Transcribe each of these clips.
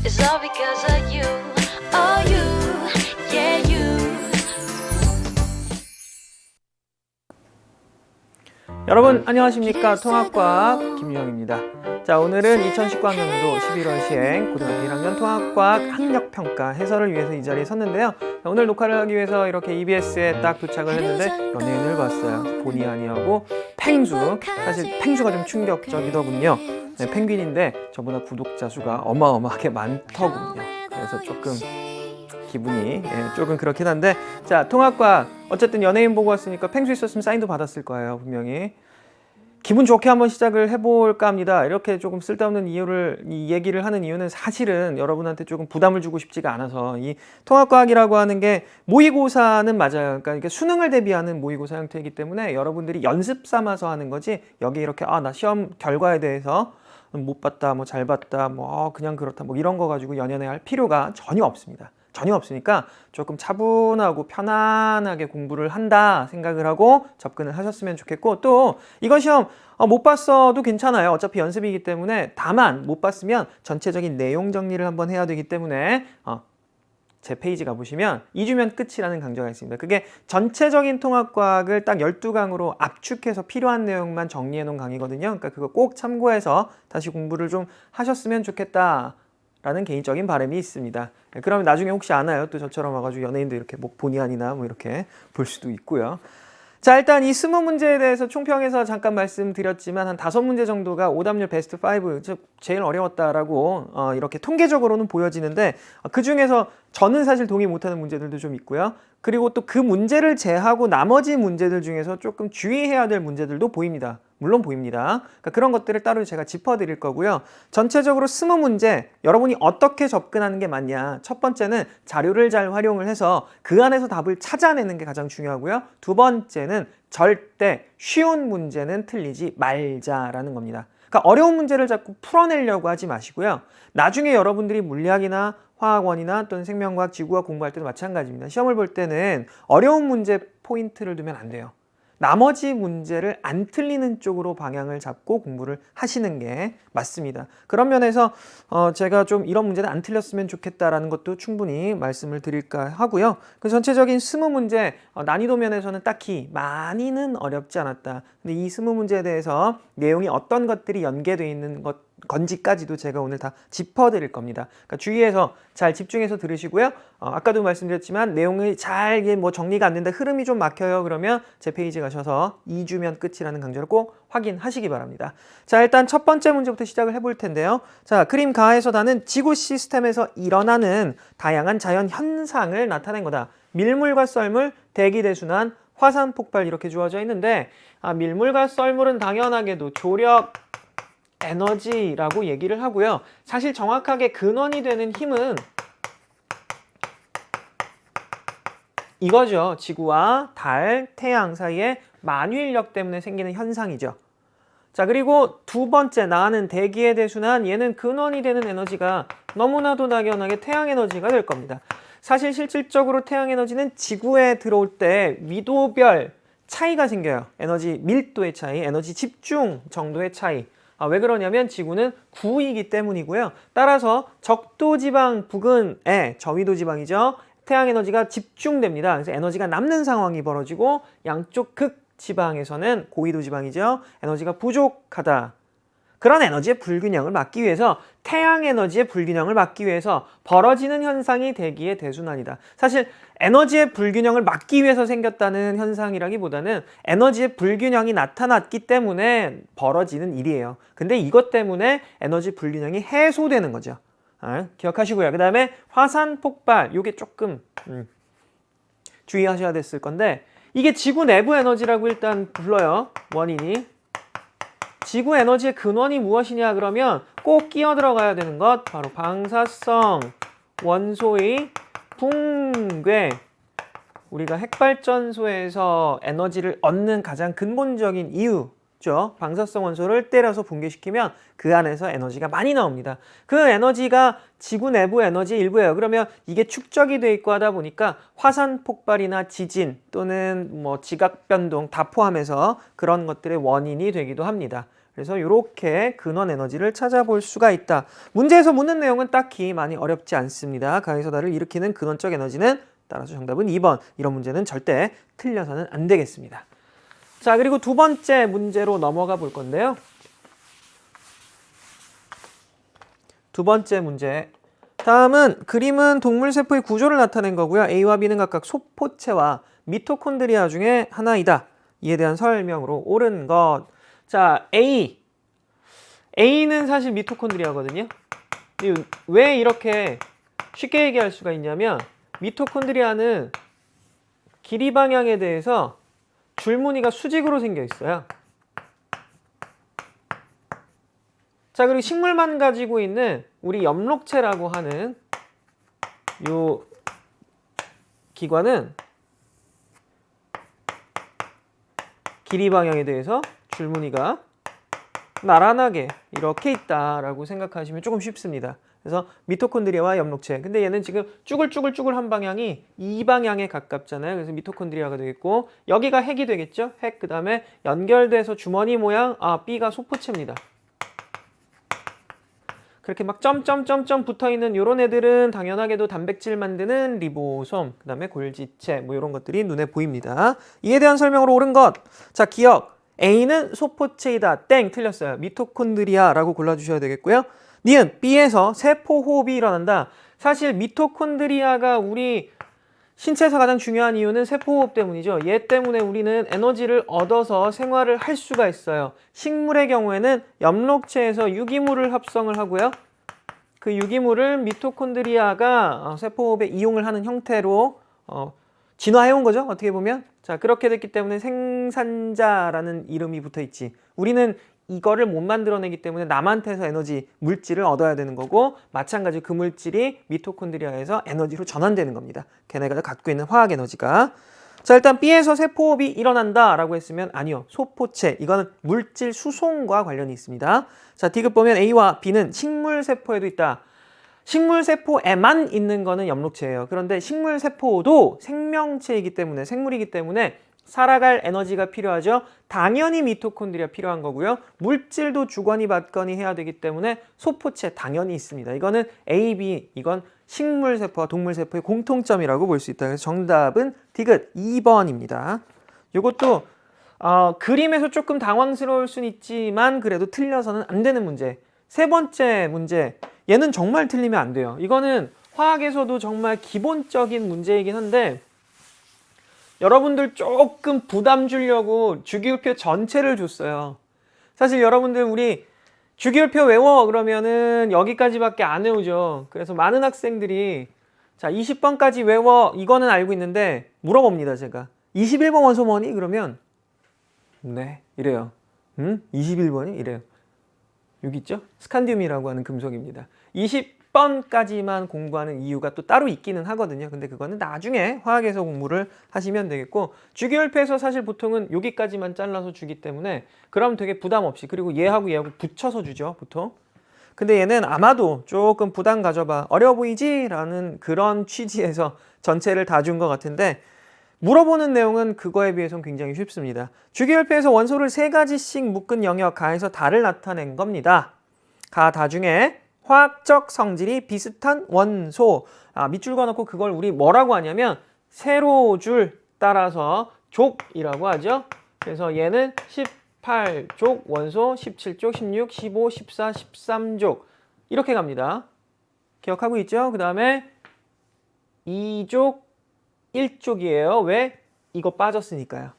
It's all because of you. Oh, you, yeah, you. 여러분 안녕하십니까. 통합과학 김유영입니다. 자, 오늘은 2019학년도 11월 시행 고등학교 1학년 통합과학 학력평가 해설을 위해서 이 자리에 섰는데요. 자, 오늘 녹화를 하기 위해서 이렇게 EBS에 딱 도착을 했는데 연예인을 봤어요. 본의 아니하고 펭수. 사실 펭수가 좀 충격적이더군요. 네, 펭귄인데 저보다 구독자 수가 어마어마하게 많더군요. 그래서 조금 기분이 조금 그렇긴 한데, 자, 통합과학 어쨌든 연예인 보고 왔으니까 펭수 있었으면 사인도 받았을 거예요, 분명히. 기분 좋게 한번 시작을 해볼까 합니다. 이렇게 조금 쓸데없는 이 얘기를 하는 이유는 사실은 여러분한테 조금 부담을 주고 싶지가 않아서, 이 통합과학이라고 하는 게 모의고사는 맞아요. 그러니까 이게 수능을 대비하는 모의고사 형태이기 때문에 여러분들이 연습 삼아서 하는 거지, 여기 이렇게 나 시험 결과에 대해서 못 봤다, 뭐 잘 봤다, 뭐 그냥 그렇다, 뭐 이런 거 가지고 연연해할 필요가 전혀 없습니다. 전혀 없으니까 조금 차분하고 편안하게 공부를 한다 생각을 하고 접근을 하셨으면 좋겠고, 또 이건 시험 못 봤어도 괜찮아요. 어차피 연습이기 때문에. 다만 못 봤으면 전체적인 내용 정리를 한번 해야 되기 때문에 제 페이지 가보시면 2주면 끝이라는 강좌가 있습니다. 그게 전체적인 통합과학을 딱 12강으로 압축해서 필요한 내용만 정리해 놓은 강의거든요. 그러니까 그거 꼭 참고해서 다시 공부를 좀 하셨으면 좋겠다 라는 개인적인 바람이 있습니다. 그러면 나중에 혹시 안 와요? 또 저처럼 와가지고 연예인도 이렇게 뭐 본의 아니나 뭐 이렇게 볼 수도 있고요. 자, 일단 이 20문제에 대해서 총평해서 잠깐 말씀드렸지만 한 5문제 정도가 오답률 베스트 5, 즉 제일 어려웠다라고 이렇게 통계적으로는 보여지는데, 그 중에서 저는 사실 동의 못하는 문제들도 좀 있고요. 그리고 또 그 문제를 제하고 나머지 문제들 중에서 조금 주의해야 될 문제들도 보입니다. 물론 보입니다. 그러니까 그런 것들을 따로 제가 짚어드릴 거고요. 전체적으로 20문제 여러분이 어떻게 접근하는 게 맞냐. 첫 번째는 자료를 잘 활용을 해서 그 안에서 답을 찾아내는 게 가장 중요하고요. 두 번째는 절대 쉬운 문제는 틀리지 말자라는 겁니다. 그러니까 어려운 문제를 자꾸 풀어내려고 하지 마시고요. 나중에 여러분들이 물리학이나 화학원이나 또는 생명과학, 지구과학 공부할 때도 마찬가지입니다. 시험을 볼 때는 어려운 문제 포인트를 두면 안 돼요. 나머지 문제를 안 틀리는 쪽으로 방향을 잡고 공부를 하시는 게 맞습니다. 그런 면에서 제가 좀 이런 문제는 안 틀렸으면 좋겠다라는 것도 충분히 말씀을 드릴까 하고요. 그 전체적인 20문제 난이도 면에서는 딱히 많이는 어렵지 않았다. 근데 이 20문제에 대해서 내용이 어떤 것들이 연계되어 있는 건지까지도 제가 오늘 다 짚어드릴 겁니다. 그러니까 주의해서 잘 집중해서 들으시고요. 아까도 말씀드렸지만 내용이 잘 뭐 정리가 안 된다, 흐름이 좀 막혀요, 그러면 제 페이지 가셔서 2주면 끝이라는 강좌를 꼭 확인하시기 바랍니다. 자, 일단 첫 번째 문제부터 시작을 해볼 텐데요. 자, 그림 가에서 나는 지구 시스템에서 일어나는 다양한 자연 현상을 나타낸 거다. 밀물과 썰물, 대기 대순환, 화산 폭발 이렇게 주어져 있는데, 밀물과 썰물은 당연하게도 조력 에너지라고 얘기를 하고요. 사실 정확하게 근원이 되는 힘은 이거죠. 지구와 달, 태양 사이의 만유인력 때문에 생기는 현상이죠. 자, 그리고 두 번째 나는 대기의 대순환, 얘는 근원이 되는 에너지가 너무나도 낙연하게 태양 에너지가 될 겁니다. 사실 실질적으로 태양 에너지는 지구에 들어올 때 위도별 차이가 생겨요. 에너지 밀도의 차이, 에너지 집중 정도의 차이. 왜 그러냐면 지구는 구이기 때문이고요. 따라서 적도지방 부근에 저위도지방이죠. 태양 에너지가 집중됩니다. 그래서 에너지가 남는 상황이 벌어지고, 양쪽 극지방에서는 고위도지방이죠. 에너지가 부족하다. 그런 에너지의 불균형을 막기 위해서, 태양 에너지의 불균형을 막기 위해서 벌어지는 현상이 대기의 대순환이다. 사실 에너지의 불균형을 막기 위해서 생겼다는 현상이라기보다는 에너지의 불균형이 나타났기 때문에 벌어지는 일이에요. 근데 이것 때문에 에너지 불균형이 해소되는 거죠. 기억하시고요. 그 다음에 화산 폭발, 요게 조금 주의하셔야 됐을 건데, 이게 지구 내부 에너지라고 일단 불러요. 원인이. 지구 에너지의 근원이 무엇이냐 그러면 꼭 끼어 들어가야 되는 것, 바로 방사성 원소의 붕괴. 우리가 핵발전소에서 에너지를 얻는 가장 근본적인 이유죠. 방사성 원소를 때려서 붕괴시키면 그 안에서 에너지가 많이 나옵니다. 그 에너지가 지구 내부 에너지의 일부예요. 그러면 이게 축적이 돼 있고 하다 보니까 화산 폭발이나 지진 또는 뭐 지각 변동 다 포함해서 그런 것들의 원인이 되기도 합니다. 그래서 이렇게 근원 에너지를 찾아볼 수가 있다. 문제에서 묻는 내용은 딱히 많이 어렵지 않습니다. 가해서다를 일으키는 근원적 에너지는 따라서 정답은 2번. 이런 문제는 절대 틀려서는 안 되겠습니다. 자, 그리고 두 번째 문제로 넘어가 볼 건데요. 두 번째 문제. 다음은 그림은 동물세포의 구조를 나타낸 거고요. A와 B는 각각 소포체와 미토콘드리아 중에 하나이다. 이에 대한 설명으로 옳은 것. 자, A는 사실 미토콘드리아거든요. 왜 이렇게 쉽게 얘기할 수가 있냐면 미토콘드리아는 길이 방향에 대해서 줄무늬가 수직으로 생겨 있어요. 자, 그리고 식물만 가지고 있는 우리 엽록체라고 하는 요 기관은 길이 방향에 대해서 줄무늬가 나란하게 이렇게 있다라고 생각하시면 조금 쉽습니다. 그래서 미토콘드리아와 엽록체. 근데 얘는 지금 쭈글쭈글쭈글 한 방향이 이 방향에 가깝잖아요. 그래서 미토콘드리아가 되겠고 여기가 핵이 되겠죠. 핵. 그 다음에 연결돼서 주머니 모양. B가 소포체입니다. 그렇게 막 점점점점 붙어있는 이런 애들은 당연하게도 단백질 만드는 리보솜, 그 다음에 골지체 뭐 이런 것들이 눈에 보입니다. 이에 대한 설명으로 옳은 것. 자, 기억. A는 소포체이다. 땡. 틀렸어요. 미토콘드리아라고 골라주셔야 되겠고요. 니은 B에서 세포 호흡이 일어난다. 사실 미토콘드리아가 우리 신체에서 가장 중요한 이유는 세포호흡 때문이죠. 얘 때문에 우리는 에너지를 얻어서 생활을 할 수가 있어요. 식물의 경우에는 엽록체에서 유기물을 합성을 하고요. 그 유기물을 미토콘드리아가 세포호흡에 이용을 하는 형태로 진화해온 거죠. 어떻게 보면. 자, 그렇게 됐기 때문에 생산자라는 이름이 붙어있지. 우리는 이거를 못 만들어내기 때문에 남한테서 에너지 물질을 얻어야 되는 거고 마찬가지로 그 물질이 미토콘드리아에서 에너지로 전환되는 겁니다. 걔네가 갖고 있는 화학 에너지가. 자, 일단 B에서 세포호흡이 일어난다 라고 했으면 아니요. 소포체. 이거는 물질 수송과 관련이 있습니다. 자, 디귿 보면 A와 B는 식물세포에도 있다. 식물세포에만 있는 거는 엽록체예요. 그런데 식물세포도 생명체이기 때문에 생물이기 때문에 살아갈 에너지가 필요하죠. 당연히 미토콘드리아 필요한 거고요. 물질도 주거니 받거니 해야 되기 때문에 소포체 당연히 있습니다. 이거는 A, B, 이건 식물세포와 동물세포의 공통점이라고 볼 수 있다. 그래서 정답은 디귿 2번입니다. 이것도 그림에서 조금 당황스러울 수는 있지만 그래도 틀려서는 안 되는 문제. 세 번째 문제. 얘는 정말 틀리면 안 돼요. 이거는 화학에서도 정말 기본적인 문제이긴 한데 여러분들 조금 부담 주려고 주기율표 전체를 줬어요. 사실 여러분들 우리 주기율표 외워 그러면은 여기까지밖에 안 외우죠. 그래서 많은 학생들이 자 20번까지 외워 이거는 알고 있는데 물어봅니다. 제가 21번 원소 뭐니? 그러면 네 이래요. 21번이 이래요. 여기 있죠? 스칸디움이라고 하는 금속입니다. 20번까지만 공부하는 이유가 또 따로 있기는 하거든요. 근데 그거는 나중에 화학에서 공부를 하시면 되겠고 주기율표에서 사실 보통은 여기까지만 잘라서 주기 때문에 그럼 되게 부담 없이 그리고 얘하고 붙여서 주죠. 보통. 근데 얘는 아마도 조금 부담 가져봐. 어려워 보이지? 라는 그런 취지에서 전체를 다 준 것 같은데 물어보는 내용은 그거에 비해서는 굉장히 쉽습니다. 주기율표에서 원소를 3가지씩 묶은 영역 가에서 다를 나타낸 겁니다. 가, 다 중에 화학적 성질이 비슷한 원소. 밑줄 그어놓고 그걸 우리 뭐라고 하냐면 세로줄 따라서 족이라고 하죠. 그래서 얘는 18족 원소, 17족, 16, 15, 14, 13족 이렇게 갑니다. 기억하고 있죠? 그 다음에 2족 1족이에요. 왜? 이거 빠졌으니까요.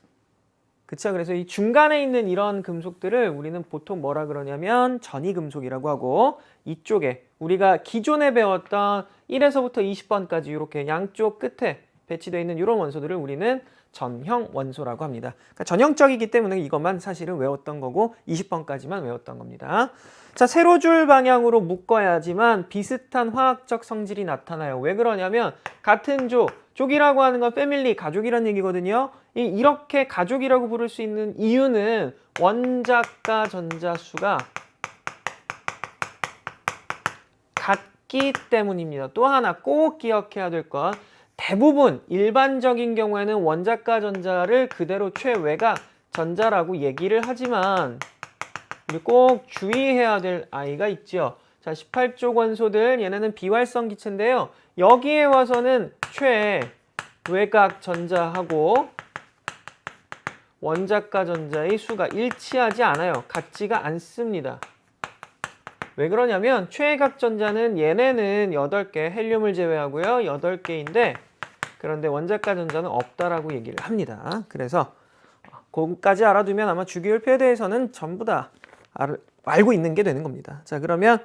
그쵸? 그래서 이 중간에 있는 이런 금속들을 우리는 보통 뭐라 그러냐면 전이금속이라고 하고 이쪽에 우리가 기존에 배웠던 1에서부터 20번까지 이렇게 양쪽 끝에 배치되어 있는 이런 원소들을 우리는 전형 원소라고 합니다. 그러니까 전형적이기 때문에 이것만 사실은 외웠던 거고 20번까지만 외웠던 겁니다. 자, 세로줄 방향으로 묶어야지만 비슷한 화학적 성질이 나타나요. 왜 그러냐면 같은 족이라고 하는 건 패밀리, 가족이라는 얘기거든요. 이렇게 가족이라고 부를 수 있는 이유는 원자가 전자수가 같기 때문입니다. 또 하나 꼭 기억해야 될 건 대부분 일반적인 경우에는 원자가 전자를 그대로 최외각 전자라고 얘기를 하지만 우리 꼭 주의해야 될 아이가 있죠. 자, 18쪽 원소들 얘네는 비활성 기체인데요. 여기에 와서는 최외곽 전자하고 원자가 전자의 수가 일치하지 않아요. 같지가 않습니다. 왜 그러냐면 최외곽 전자는 얘네는 8개, 헬륨을 제외하고요. 8개인데 그런데 원자가 전자는 없다라고 얘기를 합니다. 그래서 그거까지 알아두면 아마 주기율표에 대해서는 전부 다 알고 있는 게 되는 겁니다. 자, 그러면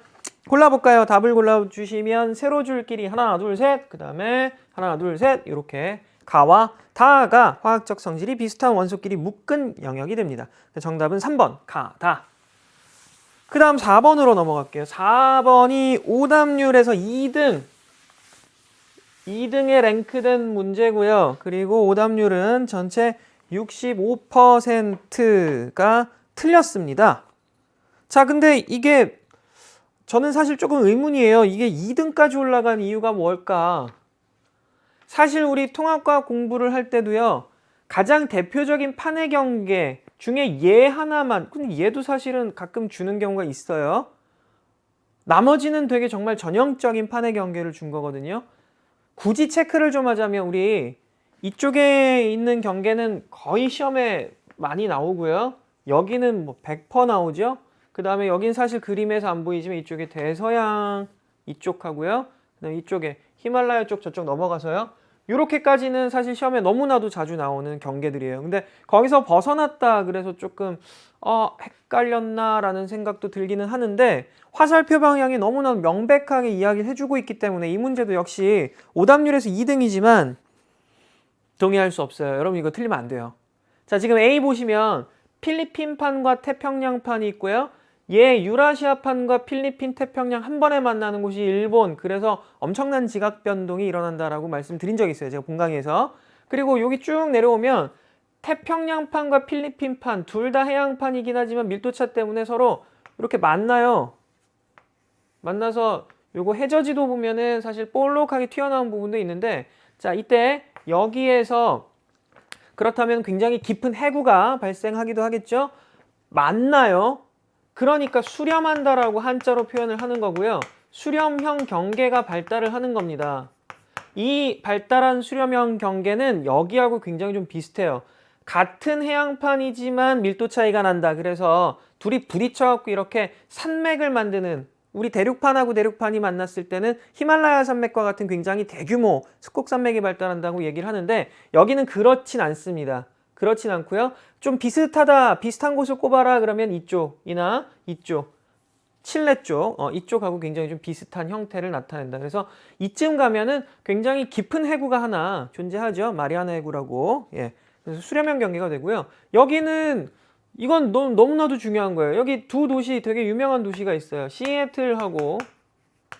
골라볼까요? 답을 골라주시면 세로줄끼리 하나, 둘, 셋, 그 다음에 하나, 둘, 셋 이렇게 가와 다가 화학적 성질이 비슷한 원소끼리 묶은 영역이 됩니다. 정답은 3번 가, 다. 그 다음 4번으로 넘어갈게요. 4번이 오답률에서 2등에 랭크된 문제고요. 그리고 오답률은 전체 65%가 틀렸습니다. 자, 근데 이게 저는 사실 조금 의문이에요. 이게 2등까지 올라간 이유가 뭘까? 사실 우리 통합과학 공부를 할 때도요. 가장 대표적인 판의 경계 중에 얘 하나만, 근데 얘도 사실은 가끔 주는 경우가 있어요. 나머지는 되게 정말 전형적인 판의 경계를 준 거거든요. 굳이 체크를 좀 하자면 우리 이쪽에 있는 경계는 거의 시험에 많이 나오고요. 여기는 뭐 100% 나오죠. 그 다음에 여긴 사실 그림에서 안 보이지만 이쪽에 대서양 이쪽하고요. 그다음에 이쪽에 히말라야 쪽 저쪽 넘어가서요. 요렇게까지는 사실 시험에 너무나도 자주 나오는 경계들이에요. 근데 거기서 벗어났다 그래서 조금 헷갈렸나 라는 생각도 들기는 하는데 화살표 방향이 너무나 명백하게 이야기를 해주고 있기 때문에 이 문제도 역시 오답률에서 2등이지만 동의할 수 없어요. 여러분 이거 틀리면 안 돼요. 자, 지금 A 보시면 필리핀판과 태평양판이 있고요. 얘 유라시아판과 필리핀, 태평양 한 번에 만나는 곳이 일본. 그래서 엄청난 지각 변동이 일어난다라고 말씀드린 적이 있어요. 제가 본 강의에서. 그리고 여기 쭉 내려오면 태평양판과 필리핀판 둘 다 해양판이긴 하지만 밀도차 때문에 서로 이렇게 만나요. 만나서 요거 해저지도 보면은 사실 볼록하게 튀어나온 부분도 있는데 자, 이때 여기에서 그렇다면 굉장히 깊은 해구가 발생하기도 하겠죠. 만나요. 그러니까 수렴한다라고 한자로 표현을 하는 거고요. 수렴형 경계가 발달을 하는 겁니다. 이 발달한 수렴형 경계는 여기하고 굉장히 좀 비슷해요. 같은 해양판이지만 밀도 차이가 난다. 그래서 둘이 부딪혀갖고 이렇게 산맥을 만드는 우리 대륙판하고 대륙판이 만났을 때는 히말라야 산맥과 같은 굉장히 대규모 습곡산맥이 발달한다고 얘기를 하는데 여기는 그렇진 않습니다. 그렇진 않고요. 좀 비슷하다, 비슷한 곳을 꼽아라 그러면 이쪽이나 이쪽, 칠레 쪽, 이쪽하고 굉장히 좀 비슷한 형태를 나타낸다. 그래서 이쯤 가면은 굉장히 깊은 해구가 하나 존재하죠. 마리아나 해구라고. 예. 그래서 수렴형 경계가 되고요. 여기는 이건 너무나도 중요한 거예요. 여기 두 도시 되게 유명한 도시가 있어요. 시애틀하고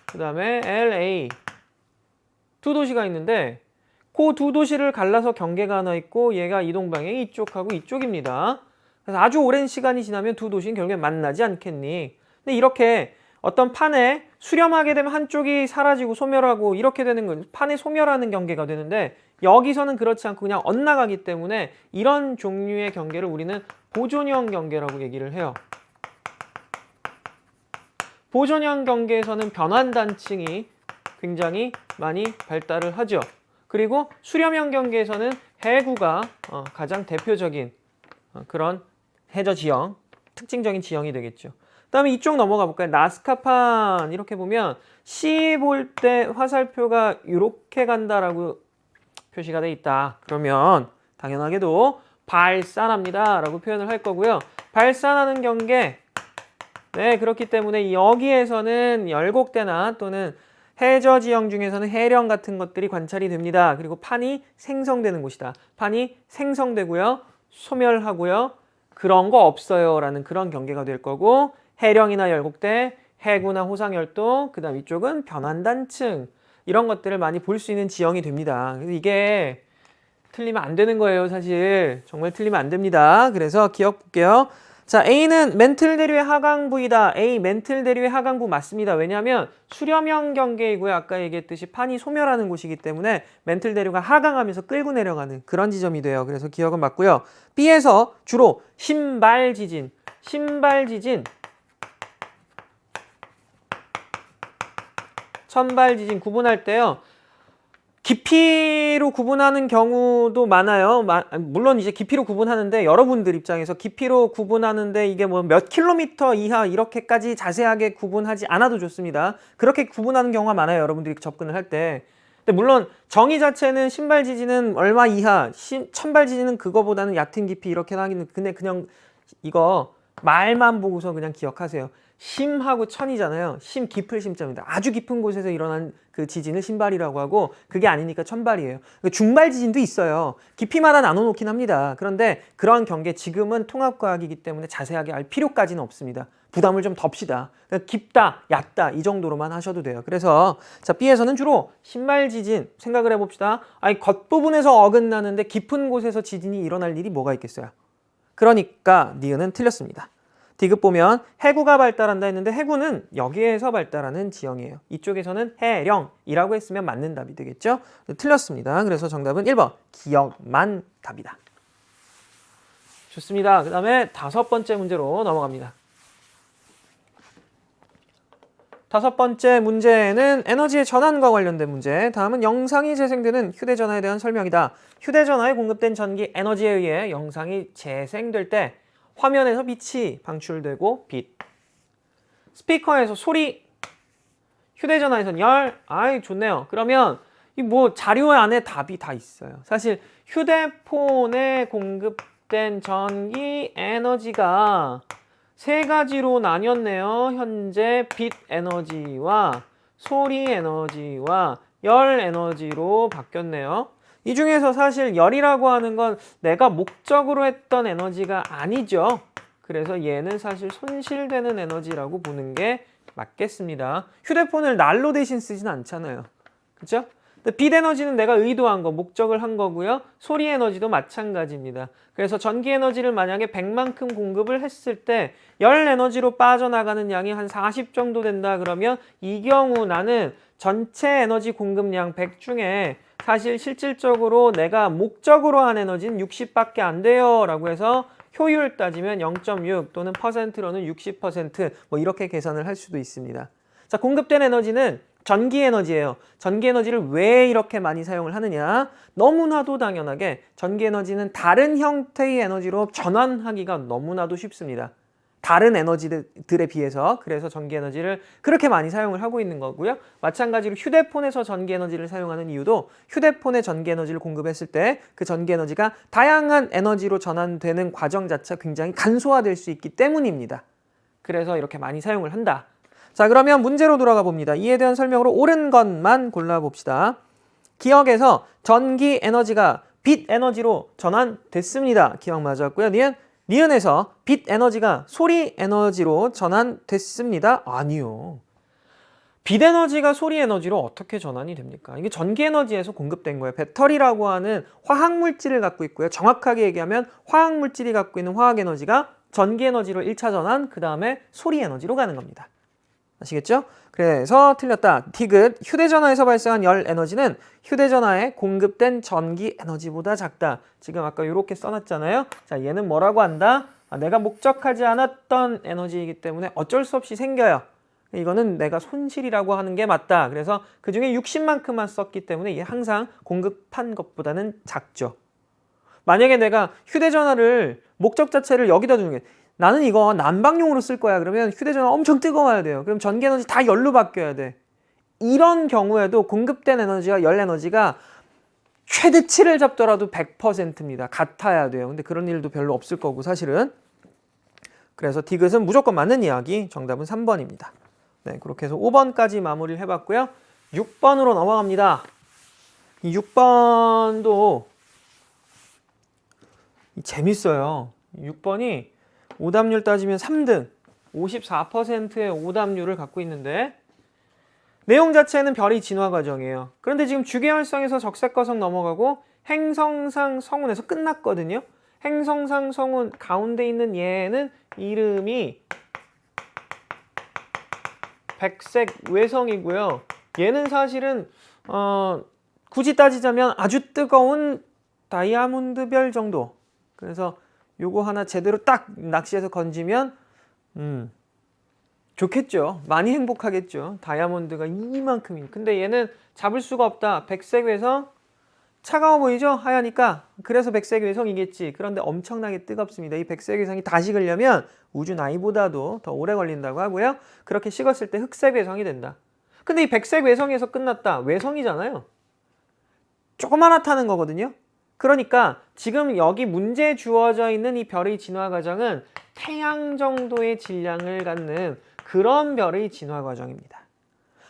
그 다음에 LA 두 도시가 있는데 그 두 도시를 갈라서 경계가 하나 있고 얘가 이동 방향이 이쪽하고 이쪽입니다. 그래서 아주 오랜 시간이 지나면 두 도시는 결국에 만나지 않겠니? 근데 이렇게 어떤 판에 수렴하게 되면 한쪽이 사라지고 소멸하고 이렇게 되는 건 판에 소멸하는 경계가 되는데 여기서는 그렇지 않고 그냥 엇나가기 때문에 이런 종류의 경계를 우리는 보존형 경계라고 얘기를 해요. 보존형 경계에서는 변환단층이 굉장히 많이 발달을 하죠. 그리고 수렴형 경계에서는 해구가 가장 대표적인 그런 해저 지형, 특징적인 지형이 되겠죠. 그 다음에 이쪽 넘어가 볼까요? 나스카판 이렇게 보면 C 볼 때 화살표가 이렇게 간다라고 표시가 돼 있다. 그러면 당연하게도 발산합니다 라고 표현을 할 거고요. 발산하는 경계, 네, 그렇기 때문에 여기에서는 열곡대나 또는 해저 지형 중에서는 해령 같은 것들이 관찰이 됩니다. 그리고 판이 생성되는 곳이다. 판이 생성되고요. 소멸하고요. 그런 거 없어요 라는 그런 경계가 될 거고 해령이나 열곡대, 해구나 호상열도, 그 다음 이쪽은 변환단층 이런 것들을 많이 볼 수 있는 지형이 됩니다. 그래서 이게 틀리면 안 되는 거예요. 사실 정말 틀리면 안 됩니다. 그래서 기억 볼게요. 자, A는 멘틀 대류의 하강부이다. A 멘틀 대류의 하강부 맞습니다. 왜냐하면 수렴형 경계이고요. 아까 얘기했듯이 판이 소멸하는 곳이기 때문에 멘틀 대류가 하강하면서 끌고 내려가는 그런 지점이 돼요. 그래서 기억은 맞고요. B에서 주로 신발 지진, 신발 지진, 천발 지진 구분할 때요. 깊이로 구분하는 경우도 많아요. 물론 이제 깊이로 구분하는데 여러분들 입장에서 깊이로 구분하는데 이게 뭐 몇 킬로미터 이하 이렇게까지 자세하게 구분하지 않아도 좋습니다. 그렇게 구분하는 경우가 많아요. 여러분들이 접근을 할 때. 근데 물론 정의 자체는 신발 지진은 얼마 이하, 천발 지진은 그거보다는 얕은 깊이 이렇게 하기는 근데 그냥 이거 말만 보고서 그냥 기억하세요. 심하고 천이잖아요. 심 깊을 심자입니다. 아주 깊은 곳에서 일어난 그 지진을 신발이라고 하고 그게 아니니까 천발이에요. 중발 지진도 있어요. 깊이마다 나눠놓긴 합니다. 그런데 그런 경계 지금은 통합과학이기 때문에 자세하게 알 필요까지는 없습니다. 부담을 좀 덮시다. 그러니까 깊다, 얕다 이 정도로만 하셔도 돼요. 그래서 자 B에서는 주로 신발 지진 생각을 해봅시다. 아니 겉부분에서 어긋나는데 깊은 곳에서 지진이 일어날 일이 뭐가 있겠어요. 그러니까 니은은 틀렸습니다. 디귿 보면 해구가 발달한다 했는데 해구는 여기에서 발달하는 지형이에요. 이쪽에서는 해령이라고 했으면 맞는 답이 되겠죠? 틀렸습니다. 그래서 정답은 1번 기억만 답이다. 좋습니다. 그 다음에 5번째 문제로 넘어갑니다. 5번째 문제는 에너지의 전환과 관련된 문제. 다음은 영상이 재생되는 휴대전화에 대한 설명이다. 휴대전화에 공급된 전기 에너지에 의해 영상이 재생될 때 화면에서 빛이 방출되고 빛, 스피커에서 소리, 휴대전화에선 열. 아이 좋네요. 그러면 이 뭐 자료 안에 답이 다 있어요. 사실 휴대폰에 공급된 전기 에너지가 세 가지로 나뉘었네요. 현재 빛 에너지와 소리 에너지와 열 에너지로 바뀌었네요. 이 중에서 사실 열이라고 하는 건 내가 목적으로 했던 에너지가 아니죠. 그래서 얘는 사실 손실되는 에너지라고 보는 게 맞겠습니다. 휴대폰을 난로 대신 쓰진 않잖아요. 그렇죠? 빛 에너지는 내가 의도한 거, 목적을 한 거고요. 소리 에너지도 마찬가지입니다. 그래서 전기 에너지를 만약에 100만큼 공급을 했을 때 열 에너지로 빠져나가는 양이 한 40 정도 된다 그러면 이 경우 나는 전체 에너지 공급량 100 중에 사실 실질적으로 내가 목적으로 한 에너지는 60밖에 안 돼요 라고 해서 효율 따지면 0.6 또는 퍼센트로는 60% 뭐 이렇게 계산을 할 수도 있습니다. 자, 공급된 에너지는 전기 에너지예요. 전기 에너지를 왜 이렇게 많이 사용을 하느냐? 너무나도 당연하게 전기 에너지는 다른 형태의 에너지로 전환하기가 너무나도 쉽습니다. 다른 에너지들에 비해서. 그래서 전기 에너지를 그렇게 많이 사용을 하고 있는 거고요. 마찬가지로 휴대폰에서 전기 에너지를 사용하는 이유도 휴대폰에 전기 에너지를 공급했을 때 그 전기 에너지가 다양한 에너지로 전환되는 과정 자체가 굉장히 간소화될 수 있기 때문입니다. 그래서 이렇게 많이 사용을 한다. 자, 그러면 문제로 돌아가 봅니다. 이에 대한 설명으로 옳은 것만 골라봅시다. 기억에서 전기 에너지가 빛 에너지로 전환됐습니다. 기억 맞았고요. 니은에서 빛 에너지가 소리 에너지로 전환됐습니다. 아니요. 빛 에너지가 소리 에너지로 어떻게 전환이 됩니까? 이게 전기 에너지에서 공급된 거예요. 배터리라고 하는 화학 물질을 갖고 있고요. 정확하게 얘기하면 화학 물질이 갖고 있는 화학 에너지가 전기 에너지로 1차 전환, 그 다음에 소리 에너지로 가는 겁니다. 아시겠죠? 그래서 틀렸다. 디귿, 휴대전화에서 발생한 열 에너지는 휴대전화에 공급된 전기 에너지보다 작다. 지금 아까 이렇게 써놨잖아요. 자, 얘는 뭐라고 한다? 내가 목적하지 않았던 에너지이기 때문에 어쩔 수 없이 생겨요. 이거는 내가 손실이라고 하는 게 맞다. 그래서 그 중에 60만큼만 썼기 때문에 이게 항상 공급한 것보다는 작죠. 만약에 내가 휴대전화를 목적 자체를 여기다 두는 게 나는 이거 난방용으로 쓸 거야. 그러면 휴대전화 엄청 뜨거워야 돼요. 그럼 전기 에너지 다 열로 바뀌어야 돼. 이런 경우에도 공급된 에너지와 열 에너지가 최대치를 잡더라도 100%입니다. 같아야 돼요. 근데 그런 일도 별로 없을 거고 사실은. 그래서 디귿은 무조건 맞는 이야기. 정답은 3번입니다. 네, 그렇게 해서 5번까지 마무리를 해봤고요. 6번으로 넘어갑니다. 이 6번도 재밌어요. 6번이 오답률 따지면 3등, 54%의 오답률을 갖고 있는데 내용 자체는 별이 진화 과정이에요. 그런데 지금 주계열성에서 적색거성 넘어가고 행성상 성운에서 끝났거든요. 행성상 성운 가운데 있는 얘는 이름이 백색 외성이고요. 얘는 사실은 굳이 따지자면 아주 뜨거운 다이아몬드별 정도. 그래서 요거 하나 제대로 딱 낚시해서 건지면 좋겠죠. 많이 행복하겠죠. 다이아몬드가 이만큼이니. 근데 얘는 잡을 수가 없다. 백색 외성 차가워 보이죠? 하얘니까. 그래서 백색 외성이겠지. 그런데 엄청나게 뜨겁습니다. 이 백색 외성이 다 식으려면 우주 나이보다도 더 오래 걸린다고 하고요. 그렇게 식었을 때 흑색 외성이 된다. 근데 이 백색 외성에서 끝났다. 외성이잖아요. 조그마나 타는 거거든요. 그러니까 지금 여기 문제에 주어져 있는 이 별의 진화 과정은 태양 정도의 질량을 갖는 그런 별의 진화 과정입니다.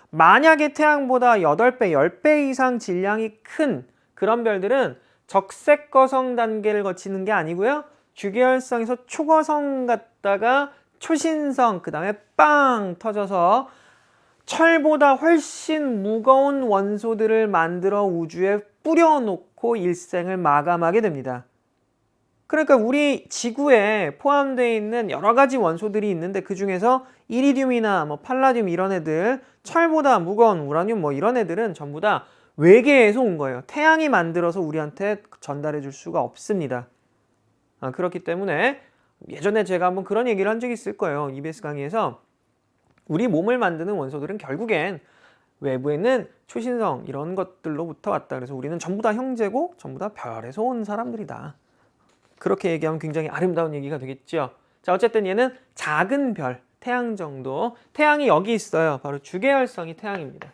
만약에 태양보다 8배, 10배 이상 질량이 큰 그런 별들은 적색거성 단계를 거치는 게 아니고요. 주계열성에서 초거성 갔다가 초신성, 그 다음에 빵 터져서 철보다 훨씬 무거운 원소들을 만들어 우주에 뿌려놓고 일생을 마감하게 됩니다. 그러니까 우리 지구에 포함되어 있는 여러 가지 원소들이 있는데 그 중에서 이리듐이나 뭐 팔라듐 이런 애들, 철보다 무거운 우라늄 뭐 이런 애들은 전부 다 외계에서 온 거예요. 태양이 만들어서 우리한테 전달해 줄 수가 없습니다. 그렇기 때문에 예전에 제가 한번 그런 얘기를 한 적이 있을 거예요. EBS 강의에서 우리 몸을 만드는 원소들은 결국엔 외부에 있는 초신성 이런 것들로부터 왔다. 그래서 우리는 전부 다 형제고 전부 다 별에서 온 사람들이다. 그렇게 얘기하면 굉장히 아름다운 얘기가 되겠죠. 자, 어쨌든 얘는 작은 별, 태양 정도. 태양이 여기 있어요. 바로 주계열성이 태양입니다.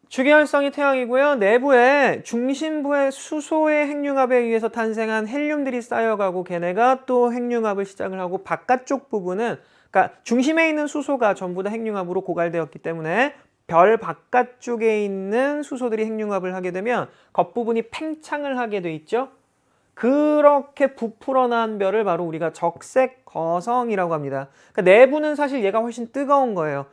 주계열성이 태양이고요. 내부에 중심부의 수소의 핵융합에 의해서 탄생한 헬륨들이 쌓여가고 걔네가 또 핵융합을 시작을 하고 바깥쪽 부분은 그러니까 중심에 있는 수소가 전부 다 핵융합으로 고갈되었기 때문에 별 바깥쪽에 있는 수소들이 핵융합을 하게 되면 겉부분이 팽창을 하게 돼 있죠. 그렇게 부풀어 난 별을 바로 우리가 적색 거성이라고 합니다. 그러니까 내부는 사실 얘가 훨씬 뜨거운 거예요.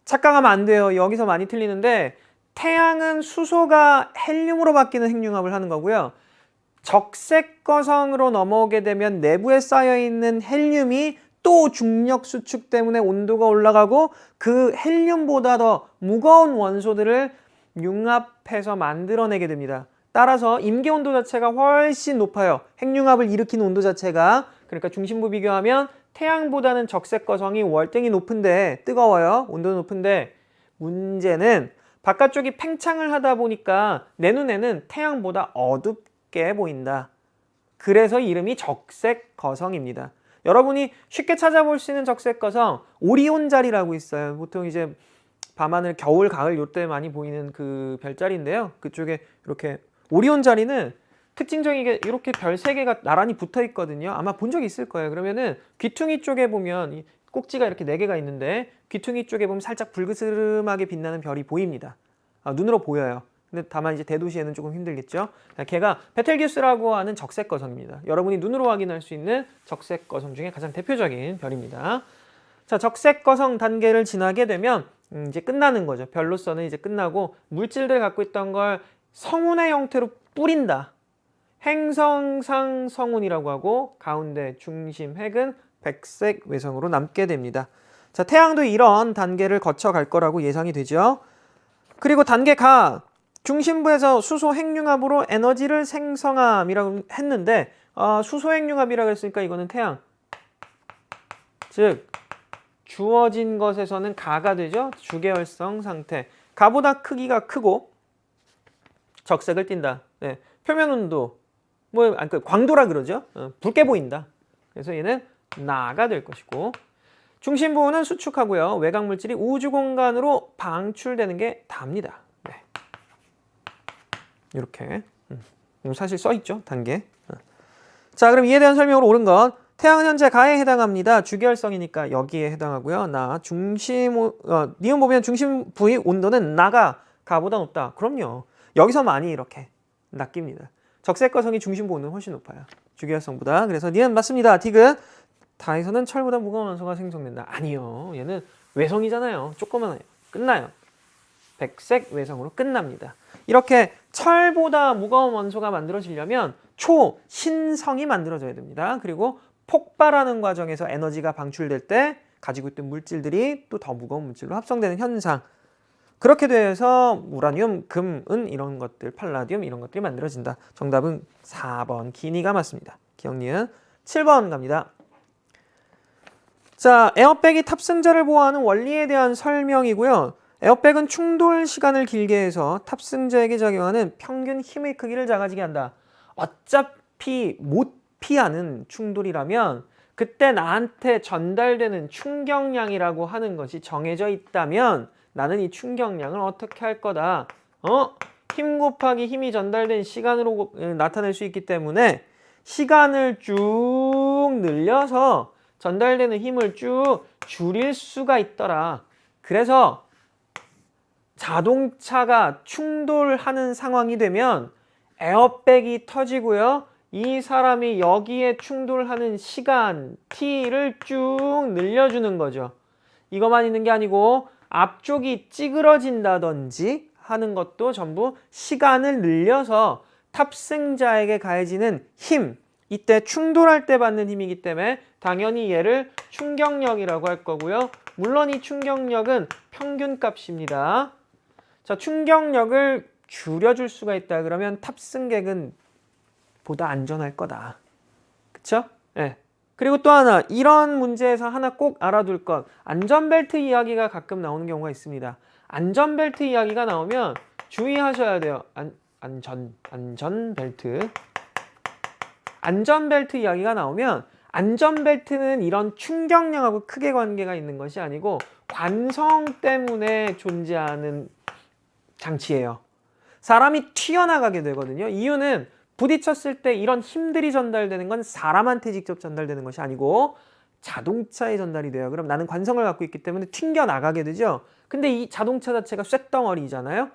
착각하면 안 돼요. 여기서 많이 틀리는데 태양은 수소가 헬륨으로 바뀌는 핵융합을 하는 거고요. 적색 거성으로 넘어오게 되면 내부에 쌓여있는 헬륨이 또 중력 수축 때문에 온도가 올라가고 그 헬륨보다 더 무거운 원소들을 융합해서 만들어내게 됩니다. 따라서 임계 온도 자체가 훨씬 높아요. 핵융합을 일으키는 온도 자체가. 그러니까 중심부 비교하면 태양보다는 적색 거성이 월등히 높은데 뜨거워요. 온도는 높은데 문제는 바깥쪽이 팽창을 하다 보니까 내 눈에는 태양보다 어둡게 보인다. 그래서 이름이 적색 거성입니다. 여러분이 쉽게 찾아볼 수 있는 적색 거성 오리온 자리라고 있어요. 보통 이제 밤하늘 겨울 가을 요때 많이 보이는 그 별자리인데요. 그쪽에 이렇게 오리온 자리는 특징적이게 이렇게 별 3개가 나란히 붙어 있거든요. 아마 본 적 있을 거예요. 그러면은 귀퉁이 쪽에 보면 이 꼭지가 이렇게 4개가 있는데 귀퉁이 쪽에 보면 살짝 불그스름하게 빛나는 별이 보입니다. 눈으로 보여요. 근데 다만 이제 대도시에는 조금 힘들겠죠. 걔가 베텔기우스라고 하는 적색 거성입니다. 여러분이 눈으로 확인할 수 있는 적색 거성 중에 가장 대표적인 별입니다. 자, 적색 거성 단계를 지나게 되면 이제 끝나는 거죠. 별로서는 이제 끝나고 물질들 갖고 있던 걸 성운의 형태로 뿌린다. 행성상 성운이라고 하고 가운데 중심 핵은 백색 외성으로 남게 됩니다. 자, 태양도 이런 단계를 거쳐갈 거라고 예상이 되죠. 그리고 단계 가 중심부에서 수소 핵융합으로 에너지를 생성함이라고 했는데 수소 핵융합이라고 했으니까 이거는 태양, 즉 주어진 것에서는 가가 되죠. 주계열성 상태. 가보다 크기가 크고 적색을 띈다. 네. 표면 온도 광도라 그러죠. 붉게 보인다. 그래서 얘는 나가 될 것이고 중심부는 수축하고요. 외곽 물질이 우주 공간으로 방출되는 게 답니다. 네. 이렇게 사실 써 있죠. 단계. 자, 그럼 이에 대한 설명으로 옳은 건 태양은 현재 가에 해당합니다. 주계열성이니까 여기에 해당하고요. 니은 보면 중심부의 온도는 나가 가보다 높다. 그럼요. 여기서 많이 이렇게 낚입니다. 적색 거성이 중심부 온도는 훨씬 높아요. 주계열성보다. 그래서 니은 맞습니다. 디귿. 다에서는 철보다 무거운 원소가 생성된다. 아니요. 얘는 외성이잖아요. 조그만해요. 끝나요. 백색 외성으로 끝납니다. 이렇게 철보다 무거운 원소가 만들어지려면 초신성이 만들어져야 됩니다. 그리고 폭발하는 과정에서 에너지가 방출될 때 가지고 있던 물질들이 또 더 무거운 물질로 합성되는 현상. 그렇게 돼서 우라늄, 금, 은 이런 것들, 팔라디움 이런 것들이 만들어진다. 정답은 4번 기니가 맞습니다. 기억 니은 7번 갑니다. 자, 에어백이 탑승자를 보호하는 원리에 대한 설명이고요. 에어백은 충돌 시간을 길게 해서 탑승자에게 작용하는 평균 힘의 크기를 작아지게 한다. 어차피 못 피하는 충돌이라면 그때 나한테 전달되는 충격량이라고 하는 것이 정해져 있다면 나는 이 충격량을 어떻게 할 거다. 힘 곱하기 힘이 전달된 시간으로 나타낼 수 있기 때문에 시간을 쭉 늘려서 전달되는 힘을 쭉 줄일 수가 있더라. 그래서 자동차가 충돌하는 상황이 되면 에어백이 터지고요. 이 사람이 여기에 충돌하는 시간 t를 쭉 늘려주는 거죠. 이것만 있는 게 아니고 앞쪽이 찌그러진다든지 하는 것도 전부 시간을 늘려서 탑승자에게 가해지는 힘, 이때 충돌할 때 받는 힘이기 때문에 당연히 얘를 충격력이라고 할 거고요. 물론 이 충격력은 평균값입니다. 자, 충격력을 줄여줄 수가 있다. 그러면 탑승객은 보다 안전할 거다. 그쵸? 네. 그리고 또 하나, 이런 문제에서 하나 꼭 알아둘 것. 안전벨트 이야기가 가끔 나오는 경우가 있습니다. 안전벨트 이야기가 나오면 주의하셔야 돼요. 안전벨트. 안전벨트 이야기가 나오면 안전벨트는 이런 충격량하고 크게 관계가 있는 것이 아니고 관성 때문에 존재하는 장치예요. 사람이 튀어나가게 되거든요. 이유는 부딪혔을 때 이런 힘들이 전달되는 건 사람한테 직접 전달되는 것이 아니고 자동차에 전달이 돼요. 그럼 나는 관성을 갖고 있기 때문에 튕겨나가게 되죠. 근데 이 자동차 자체가 쇳덩어리잖아요.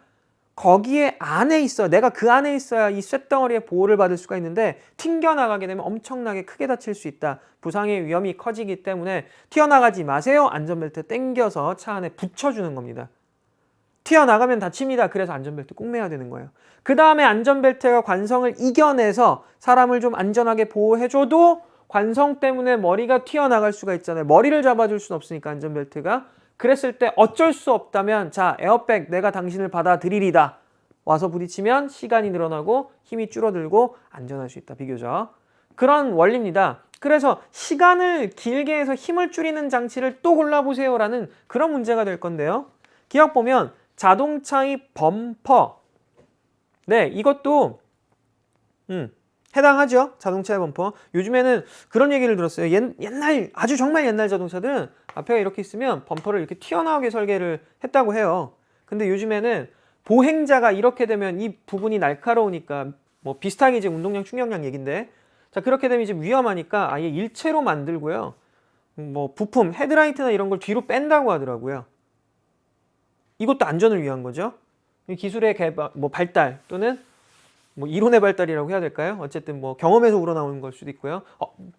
거기에 안에 있어. 내가 그 안에 있어야 이 쇳덩어리의 보호를 받을 수가 있는데 튕겨나가게 되면 엄청나게 크게 다칠 수 있다. 부상의 위험이 커지기 때문에 튀어나가지 마세요. 안전벨트 당겨서 차 안에 붙여주는 겁니다. 튀어나가면 다칩니다. 그래서 안전벨트 꼭 매야 되는 거예요. 그 다음에 안전벨트가 관성을 이겨내서 사람을 좀 안전하게 보호해줘도 관성 때문에 머리가 튀어나갈 수가 있잖아요. 머리를 잡아줄 수는 없으니까 안전벨트가. 그랬을 때 어쩔 수 없다면 자, 에어백 내가 당신을 받아들이리다. 와서 부딪히면 시간이 늘어나고 힘이 줄어들고 안전할 수 있다. 비교적. 그런 원리입니다. 그래서 시간을 길게 해서 힘을 줄이는 장치를 또 골라보세요 라는 그런 문제가 될 건데요. 기억 보면 자동차의 범퍼. 네, 이것도 해당하죠. 자동차의 범퍼. 요즘에는 그런 얘기를 들었어요. 옛날 아주 정말 옛날 자동차들은 앞에가 이렇게 있으면 범퍼를 이렇게 튀어나오게 설계를 했다고 해요. 근데 요즘에는 보행자가 이렇게 되면 이 부분이 날카로우니까 뭐 비슷하게 이제 운동량 충격량 얘긴데 자, 그렇게 되면 이제 위험하니까 아예 일체로 만들고요. 뭐 부품 헤드라이트나 이런 걸 뒤로 뺀다고 하더라고요. 이것도 안전을 위한 거죠. 이 기술의 개발, 뭐 발달 또는 뭐 이론의 발달이라고 해야 될까요? 어쨌든 뭐 경험에서 우러나오는 걸 수도 있고요.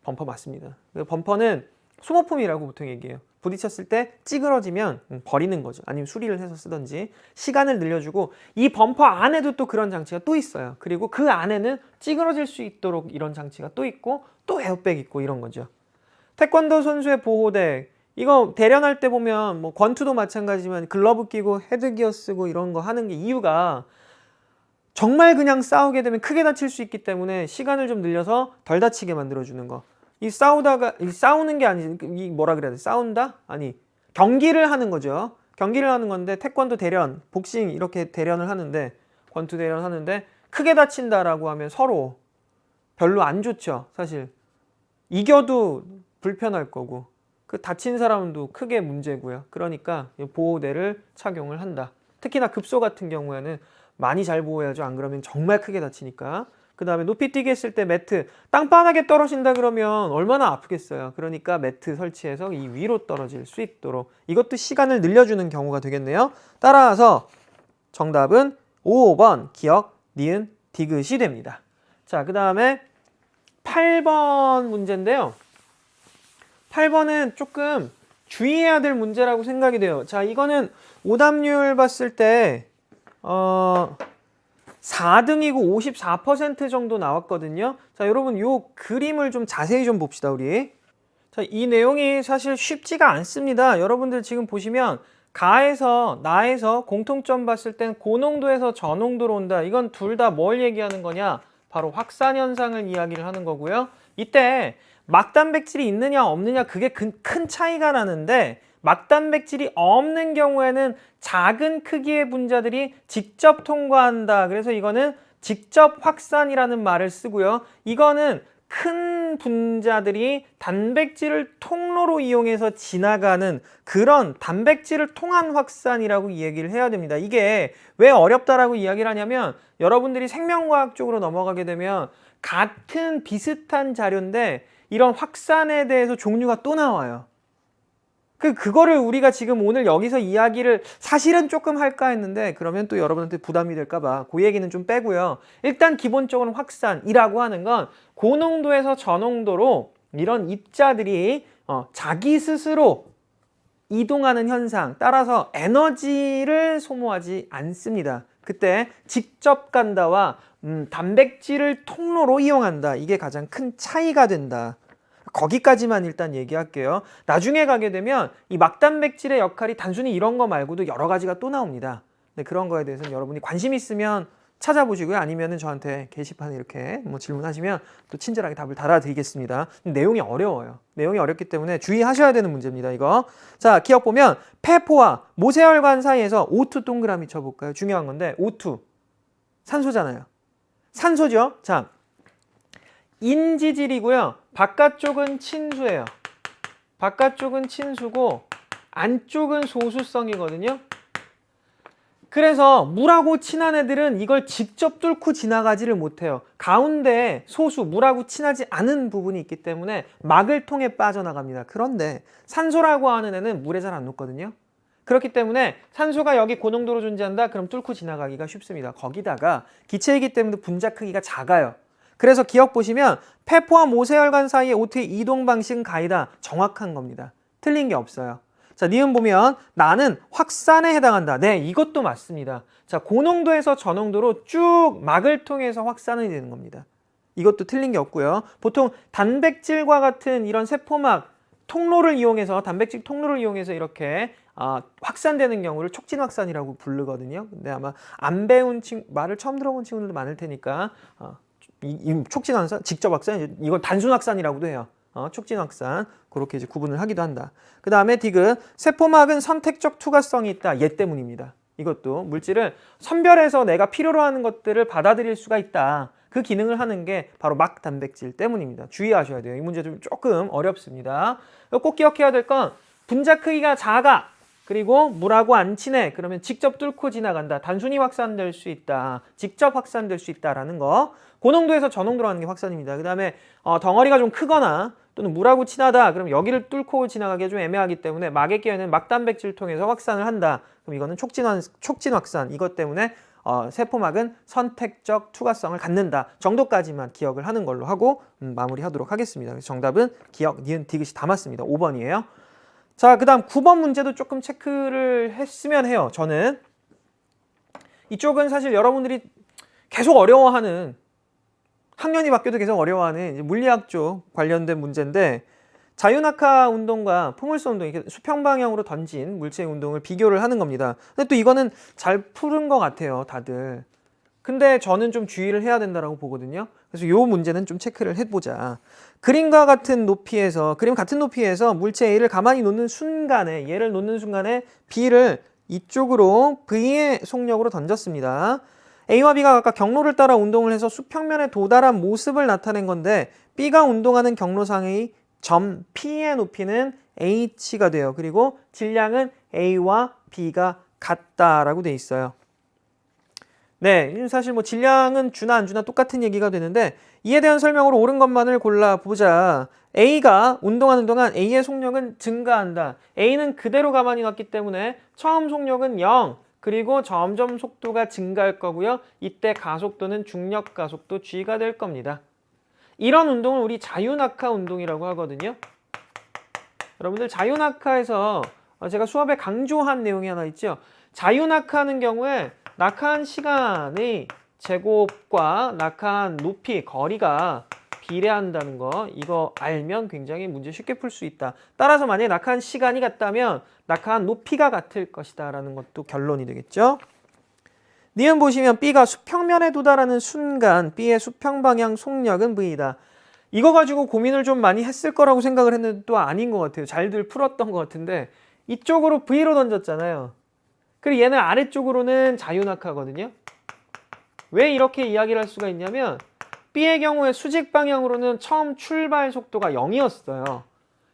범퍼 맞습니다. 범퍼는 소모품이라고 보통 얘기해요. 부딪혔을 때 찌그러지면 버리는 거죠. 아니면 수리를 해서 쓰든지 시간을 늘려주고 이 범퍼 안에도 또 그런 장치가 또 있어요. 그리고 그 안에는 찌그러질 수 있도록 이런 장치가 또 있고 또 에어백 있고 이런 거죠. 태권도 선수의 보호대 이거 대련할 때 보면 뭐 권투도 마찬가지지만 글러브 끼고 헤드기어 쓰고 이런 거 하는 게 이유가 정말 그냥 싸우게 되면 크게 다칠 수 있기 때문에 시간을 좀 늘려서 덜 다치게 만들어주는 거. 이 싸우는 게 아니지, 이 뭐라 그래야 돼? 싸운다? 아니, 경기를 하는 거죠. 경기를 하는 건데 태권도 대련, 복싱 이렇게 대련을 하는데 권투 대련 하는데 크게 다친다라고 하면 서로 별로 안 좋죠. 사실 이겨도 불편할 거고 그 다친 사람도 크게 문제고요. 그러니까 보호대를 착용을 한다. 특히나 급소 같은 경우에는 많이 잘 보호해야죠. 안 그러면 정말 크게 다치니까. 그 다음에 높이 뛰기 했을 때 매트 땅바닥에 떨어진다 그러면 얼마나 아프겠어요. 그러니까 매트 설치해서 이 위로 떨어질 수 있도록 이것도 시간을 늘려주는 경우가 되겠네요. 따라서 정답은 5번 기억, 니은, 디귿이 됩니다. 자, 그 다음에 8번 문제인데요. 8번은 조금 주의해야 될 문제라고 생각이 돼요. 자, 이거는 오답률 봤을 때 4등이고 54% 정도 나왔거든요. 자, 여러분 요 그림을 좀 자세히 좀 봅시다, 우리. 자, 이 내용이 사실 쉽지가 않습니다. 여러분들 지금 보시면 가에서 나에서 공통점 봤을 땐 고농도에서 저농도로 온다. 이건 둘 다 뭘 얘기하는 거냐? 바로 확산 현상을 이야기를 하는 거고요. 이때 막단백질이 있느냐 없느냐 그게 큰 차이가 나는데 막단백질이 없는 경우에는 작은 크기의 분자들이 직접 통과한다. 그래서 이거는 직접 확산이라는 말을 쓰고요. 이거는 큰 분자들이 단백질을 통로로 이용해서 지나가는 그런 단백질을 통한 확산이라고 얘기를 해야 됩니다. 이게 왜 어렵다라고 이야기를 하냐면 여러분들이 생명과학 쪽으로 넘어가게 되면 같은 비슷한 자료인데 이런 확산에 대해서 종류가 또 나와요. 그거를 우리가 지금 오늘 여기서 이야기를 사실은 조금 할까 했는데 그러면 또 여러분한테 부담이 될까봐 그 얘기는 좀 빼고요. 일단 기본적으로 확산이라고 하는 건 고농도에서 저농도로 이런 입자들이 자기 스스로 이동하는 현상, 따라서 에너지를 소모하지 않습니다. 그때 직접 간다와 단백질을 통로로 이용한다. 이게 가장 큰 차이가 된다. 거기까지만 일단 얘기할게요. 나중에 가게 되면 이 막단백질의 역할이 단순히 이런 거 말고도 여러 가지가 또 나옵니다. 근데 그런 거에 대해서는 여러분이 관심 있으면 찾아보시고요. 아니면은 저한테 게시판에 이렇게 뭐 질문하시면 또 친절하게 답을 달아드리겠습니다. 내용이 어려워요. 내용이 어렵기 때문에 주의하셔야 되는 문제입니다. 이거. 자, 기억 보면 폐포와 모세혈관 사이에서 O2 동그라미 쳐볼까요? 중요한 건데 O2 산소잖아요. 산소죠. 자, 인지질이고요. 바깥쪽은 친수예요. 바깥쪽은 친수고 안쪽은 소수성이거든요. 그래서 물하고 친한 애들은 이걸 직접 뚫고 지나가지를 못해요. 가운데 소수, 물하고 친하지 않은 부분이 있기 때문에 막을 통해 빠져나갑니다. 그런데 산소라고 하는 애는 물에 잘 안 녹거든요. 그렇기 때문에 산소가 여기 고농도로 존재한다? 그럼 뚫고 지나가기가 쉽습니다. 거기다가 기체이기 때문에 분자 크기가 작아요. 그래서 기억 보시면 폐포와 모세혈관 사이의 O2의 이동 방식은 가이다. 정확한 겁니다. 틀린 게 없어요. 자, 니은 보면 나는 확산에 해당한다. 네, 이것도 맞습니다. 자, 고농도에서 저농도로 쭉 막을 통해서 확산이 되는 겁니다. 이것도 틀린 게 없고요. 보통 단백질과 같은 이런 세포막 통로를 이용해서 단백질 통로를 이용해서 이렇게 확산되는 경우를 촉진 확산이라고 부르거든요. 근데 아마 안 배운 말을 처음 들어본 친구들도 많을 테니까 이 촉진 확산, 직접 확산, 이건 단순 확산이라고도 해요. 촉진 확산 그렇게 이제 구분을 하기도 한다. 그 다음에 디귿 세포막은 선택적 투과성이 있다. 얘 때문입니다. 이것도 물질을 선별해서 내가 필요로 하는 것들을 받아들일 수가 있다. 그 기능을 하는 게 바로 막 단백질 때문입니다. 주의하셔야 돼요. 이 문제 좀 조금 어렵습니다. 꼭 기억해야 될 건 분자 크기가 작아. 그리고 물하고 안 친해. 그러면 직접 뚫고 지나간다. 단순히 확산될 수 있다. 직접 확산될 수 있다라는 거. 고농도에서 저농도로 하는 게 확산입니다. 그 다음에 덩어리가 좀 크거나 또는 물하고 친하다. 그럼 여기를 뚫고 지나가기가 좀 애매하기 때문에 막에 끼어있는 막단백질을 통해서 확산을 한다. 그럼 이거는 촉진 확산. 이것 때문에 세포막은 선택적 투과성을 갖는다. 정도까지만 기억을 하는 걸로 하고 마무리하도록 하겠습니다. 그래서 정답은 기억, 니은, 디귿이 다 맞습니다. 5번이에요. 자, 그 다음 9번 문제도 조금 체크를 했으면 해요. 저는 이쪽은 사실 여러분들이 계속 어려워하는 학년이 바뀌어도 계속 어려워하는 물리학 쪽 관련된 문제인데 자유낙하 운동과 포물선 운동, 이렇게 수평 방향으로 던진 물체의 운동을 비교를 하는 겁니다. 근데 또 이거는 잘 푸른 것 같아요, 다들. 근데 저는 좀 주의를 해야 된다고 보거든요. 그래서 이 문제는 좀 체크를 해보자. 그림과 같은 높이에서, 그림 같은 높이에서 물체 A를 가만히 놓는 순간에, 얘를 놓는 순간에 B를 이쪽으로 V의 속력으로 던졌습니다. A와 B가 각각 경로를 따라 운동을 해서 수평면에 도달한 모습을 나타낸 건데 B가 운동하는 경로상의 점 P의 높이는 H가 돼요. 그리고 질량은 A와 B가 같다라고 돼 있어요. 네, 사실 뭐 질량은 주나 안 주나 똑같은 얘기가 되는데 이에 대한 설명으로 옳은 것만을 골라보자. A가 운동하는 동안 A의 속력은 증가한다. A는 그대로 가만히 놨기 때문에 처음 속력은 0, 그리고 점점 속도가 증가할 거고요. 이때 가속도는 중력 가속도 G가 될 겁니다. 이런 운동을 우리 자유낙하 운동이라고 하거든요. 여러분들 자유낙하에서 제가 수업에 강조한 내용이 하나 있죠. 자유낙하하는 경우에 낙하한 시간의 제곱과 낙하한 높이, 거리가 비례한다는 거 이거 알면 굉장히 문제 쉽게 풀 수 있다. 따라서 만약에 낙하한 시간이 같다면 낙하한 높이가 같을 것이다 라는 것도 결론이 되겠죠. 니은 보시면 B가 수평면에 도달하는 순간 B의 수평 방향 속력은 V다. 이거 가지고 고민을 좀 많이 했을 거라고 생각을 했는데 또 아닌 것 같아요. 잘들 풀었던 것 같은데 이쪽으로 V로 던졌잖아요. 그리고 얘는 아래쪽으로는 자유낙하거든요. 왜 이렇게 이야기를 할 수가 있냐면 B의 경우에 수직 방향으로는 처음 출발 속도가 0이었어요.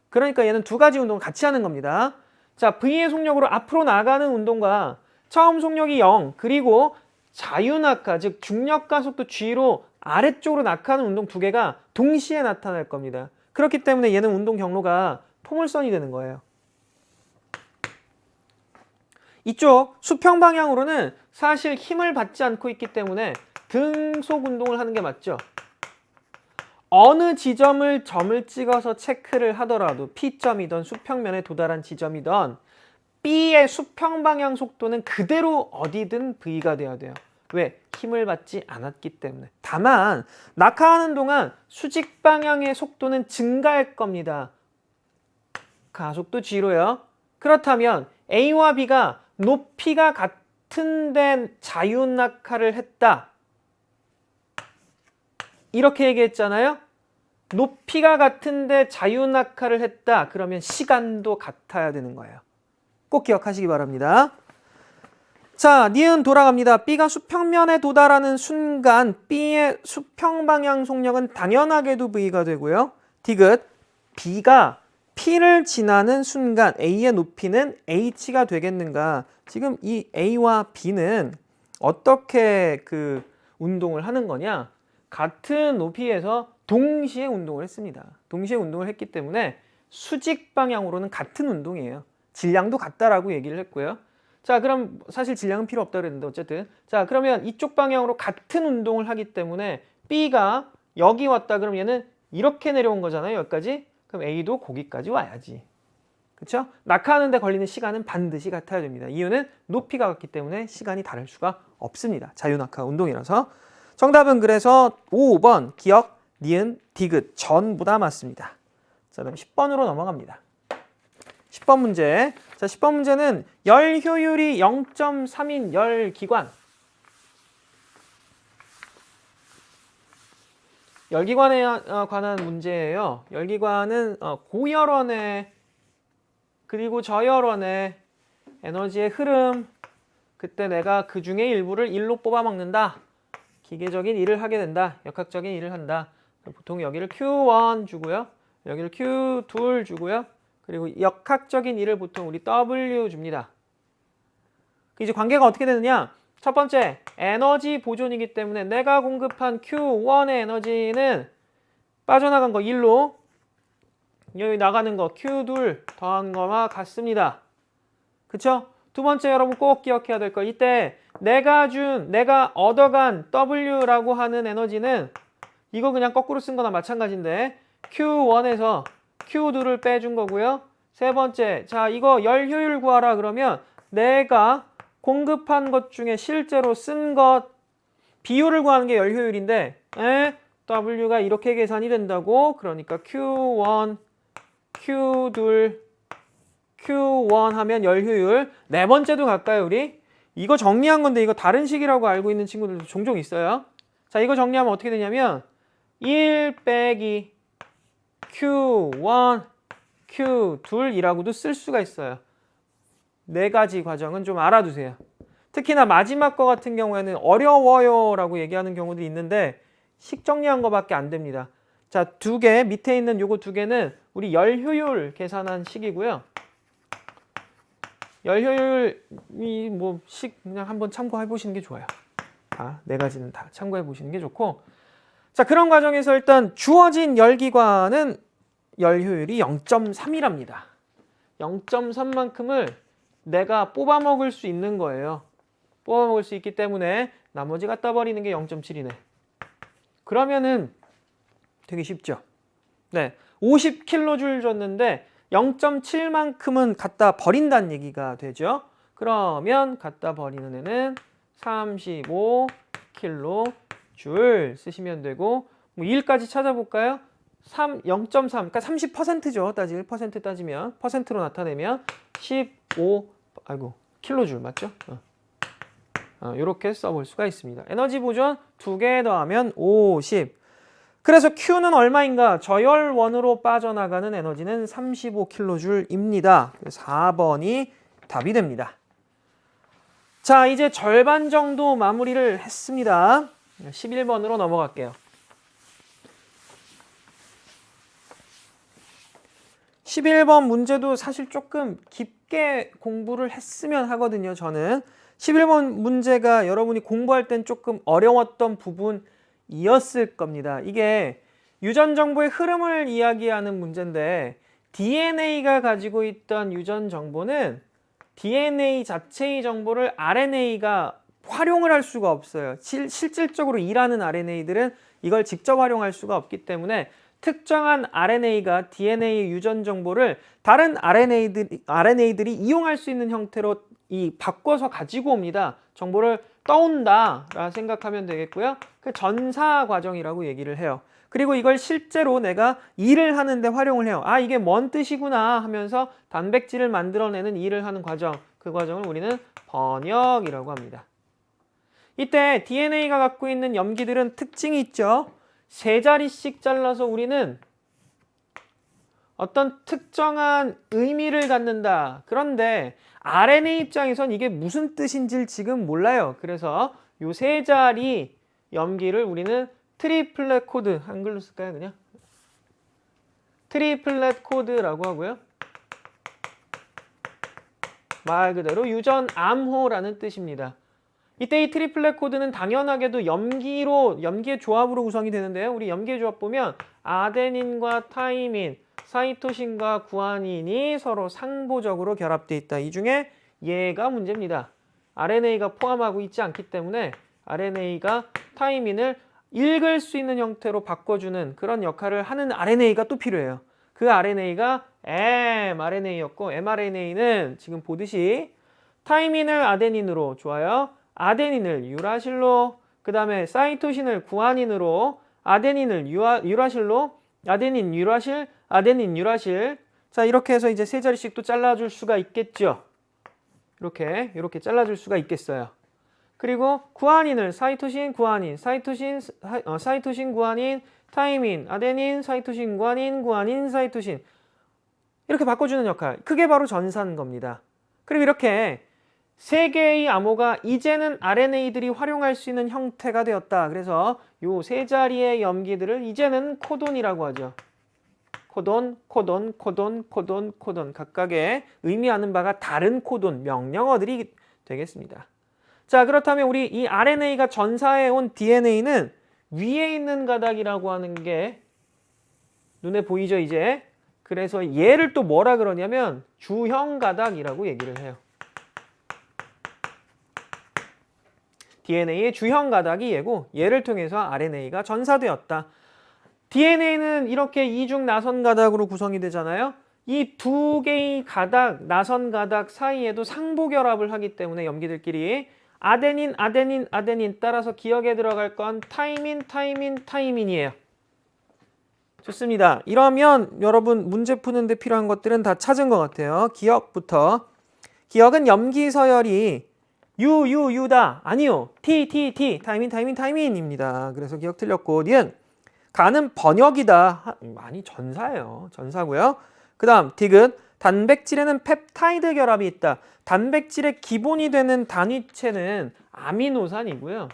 그러니까 얘는 두 가지 운동을 같이 하는 겁니다. 자, V의 속력으로 앞으로 나가는 운동과 처음 속력이 0 그리고 자유낙하 즉 중력과 속도 G로 아래쪽으로 낙하하는 운동 두 개가 동시에 나타날 겁니다. 그렇기 때문에 얘는 운동 경로가 포물선이 되는 거예요. 이쪽 수평 방향으로는 사실 힘을 받지 않고 있기 때문에 등속 운동을 하는 게 맞죠. 어느 지점을 점을 찍어서 체크를 하더라도 P점이든 수평면에 도달한 지점이든 B의 수평 방향 속도는 그대로 어디든 V가 돼야 돼요. 왜? 힘을 받지 않았기 때문에. 다만 낙하하는 동안 수직 방향의 속도는 증가할 겁니다. 가속도 G로요. 그렇다면 A와 B가 높이가 같은데 자유낙하를 했다. 이렇게 얘기했잖아요. 높이가 같은데 자유낙하를 했다. 그러면 시간도 같아야 되는 거예요. 꼭 기억하시기 바랍니다. 자, 니은 돌아갑니다. B가 수평면에 도달하는 순간 B의 수평 방향 속력은 당연하게도 V가 되고요. 디귿 B가 P를 지나는 순간 A의 높이는 H가 되겠는가? 지금 이 A와 B는 어떻게 그 운동을 하는 거냐? 같은 높이에서 동시에 운동을 했습니다. 동시에 운동을 했기 때문에 수직 방향으로는 같은 운동이에요. 질량도 같다라고 얘기를 했고요. 자, 그럼 사실 질량은 필요 없다 그랬는데 어쨌든 자, 그러면 이쪽 방향으로 같은 운동을 하기 때문에 B가 여기 왔다 그럼 얘는 이렇게 내려온 거잖아요. 여기까지. 그럼 A도 거기까지 와야지. 그렇죠? 낙하하는 데 걸리는 시간은 반드시 같아야 됩니다. 이유는 높이가 같기 때문에 시간이 다를 수가 없습니다. 자유낙하 운동이라서. 정답은 그래서 5번 기억, 니은, 디귿 전부 다 맞습니다. 자, 그럼 10번으로 넘어갑니다. 10번 문제. 자, 10번 문제는 열 효율이 0.3인 열기관. 열기관에 관한 문제예요. 열기관은 고열원의 그리고 저열원의 에너지의 흐름, 그때 내가 그 중에 일부를 1로 뽑아 먹는다. 기계적인 일을 하게 된다. 역학적인 일을 한다. 보통 여기를 Q1 주고요. 여기를 Q2 주고요. 그리고 역학적인 일을 보통 우리 W 줍니다. 이제 관계가 어떻게 되느냐? 첫 번째, 에너지 보존이기 때문에 내가 공급한 Q1의 에너지는 빠져나간 거 1로, 여기 나가는 거 Q2 더한 거와 같습니다. 그쵸? 두 번째 여러분 꼭 기억해야 될 거, 이때 내가 얻어간 W라고 하는 에너지는 이거 그냥 거꾸로 쓴 거나 마찬가지인데 Q1에서 Q2를 빼준 거고요. 세 번째, 자 이거 열 효율 구하라 그러면 내가 공급한 것 중에 실제로 쓴 것 비율을 구하는 게 열 효율인데 W가 이렇게 계산이 된다고. 그러니까 Q1, Q2, Q1 하면 열 효율. 네 번째도 갈까요 우리? 이거 정리한 건데 이거 다른 식이라고 알고 있는 친구들도 종종 있어요. 자 이거 정리하면 어떻게 되냐면 1 빼기 Q1, Q2이라고도 쓸 수가 있어요. 네 가지 과정은 좀 알아두세요. 특히나 마지막 거 같은 경우에는 어려워요 라고 얘기하는 경우도 있는데 식 정리한 거밖에 안 됩니다. 자, 두 개, 밑에 있는 요거 두 개는 우리 열 효율 계산한 식이고요. 열 효율이 뭐 식 그냥 한번 참고해 보시는 게 좋아요. 네 가지는 다 참고해 보시는 게 좋고. 자, 그런 과정에서 일단 주어진 열기관은 열 효율이 0.3이랍니다. 0.3만큼을 내가 뽑아 먹을 수 있는 거예요. 뽑아 먹을 수 있기 때문에 나머지 갖다 버리는 게 0.7이네. 그러면은 되게 쉽죠. 네, 50kJ 줬는데 0.7만큼은 갖다 버린다는 얘기가 되죠. 그러면 갖다 버리는 애는 35kJ 쓰시면 되고 뭐 1까지 찾아볼까요? 0.3, 그러니까 30%죠. 1% 따지면 퍼센트로 나타내면 15, 킬로줄 맞죠? 이렇게 써볼 수가 있습니다. 에너지 보존 2개 더하면 50. 그래서 Q는 얼마인가? 저열원으로 빠져나가는 에너지는 35킬로줄입니다. 4번이 답이 됩니다. 자, 이제 절반 정도 마무리를 했습니다. 11번으로 넘어갈게요. 11번 문제도 사실 조금 깊게 공부를 했으면 하거든요, 저는. 11번 문제가 여러분이 공부할 땐 조금 어려웠던 부분이었을 겁니다. 이게 유전 정보의 흐름을 이야기하는 문제인데 DNA가 가지고 있던 유전 정보는 DNA 자체의 정보를 RNA가 활용을 할 수가 없어요. 실질적으로 일하는 RNA들은 이걸 직접 활용할 수가 없기 때문에 특정한 RNA가 DNA의 유전 정보를 다른 RNA들이 이용할 수 있는 형태로 바꿔서 가지고 옵니다. 정보를 떠온다라 생각하면 되겠고요. 그 전사 과정이라고 얘기를 해요. 그리고 이걸 실제로 내가 일을 하는데 활용을 해요. 아, 이게 뭔 뜻이구나 하면서 단백질을 만들어내는 일을 하는 과정, 그 과정을 우리는 번역이라고 합니다. 이때 DNA가 갖고 있는 염기들은 특징이 있죠. 3자리씩 잘라서 우리는 어떤 특정한 의미를 갖는다. 그런데 RNA 입장에선 이게 무슨 뜻인지 지금 몰라요. 그래서 이 3자리 염기를 우리는 트리플렛 코드, 한글로 쓸까요 그냥? 트리플렛 코드라고 하고요. 말 그대로 유전 암호라는 뜻입니다. 이때 이 트리플렛 코드는 당연하게도 염기의 조합으로 구성이 되는데요. 우리 염기의 조합 보면 아데닌과 타이민, 사이토신과 구아닌이 서로 상보적으로 결합되어 있다. 이 중에 얘가 문제입니다. RNA가 포함하고 있지 않기 때문에 RNA가 타이민을 읽을 수 있는 형태로 바꿔주는 그런 역할을 하는 RNA가 또 필요해요. 그 RNA가 mRNA였고 mRNA는 지금 보듯이 타이민을 아데닌으로, 좋아요. 아데닌을 유라실로, 그 다음에 사이토신을 구아닌으로, 아데닌을 유라실로, 아데닌 유라실, 아데닌 유라실. 자, 이렇게 해서 이제 3자리씩 또 잘라줄 수가 있겠죠. 이렇게 잘라줄 수가 있겠어요. 그리고 구아닌을 사이토신, 구아닌, 사이토신, 구아닌, 타이민, 아데닌, 사이토신, 구아닌, 구아닌, 사이토신. 이렇게 바꿔주는 역할. 그게 바로 전사인 겁니다. 그리고 이렇게 3개의 암호가 이제는 RNA들이 활용할 수 있는 형태가 되었다. 그래서 이 3자리의 염기들을 이제는 코돈이라고 하죠. 코돈, 코돈, 코돈, 코돈, 코돈. 각각의 의미하는 바가 다른 코돈, 명령어들이 되겠습니다. 자, 그렇다면 우리 이 RNA가 전사해 온 DNA는 위에 있는 가닥이라고 하는 게 눈에 보이죠, 이제? 그래서 얘를 또 뭐라 그러냐면 주형 가닥이라고 얘기를 해요. DNA의 주형 가닥이 얘고 얘를 통해서 RNA가 전사되었다. DNA는 이렇게 이중 나선 가닥으로 구성이 되잖아요. 이 2개의 가닥, 나선 가닥 사이에도 상보 결합을 하기 때문에 염기들끼리 아데닌, 아데닌, 아데닌 따라서 기억에 들어갈 건 타이민, 타이민, 타이민이에요. 좋습니다. 이러면 여러분 문제 푸는데 필요한 것들은 다 찾은 것 같아요. 기억부터. 기억은 염기 서열이 유다. 아니요. T. 타이민입니다. 그래서 기억 틀렸고, 니은 가는 번역이다. 많이 전사예요. 전사고요. 그 다음 딕은 단백질에는 펩타이드 결합이 있다. 단백질의 기본이 되는 단위체는 아미노산이고요.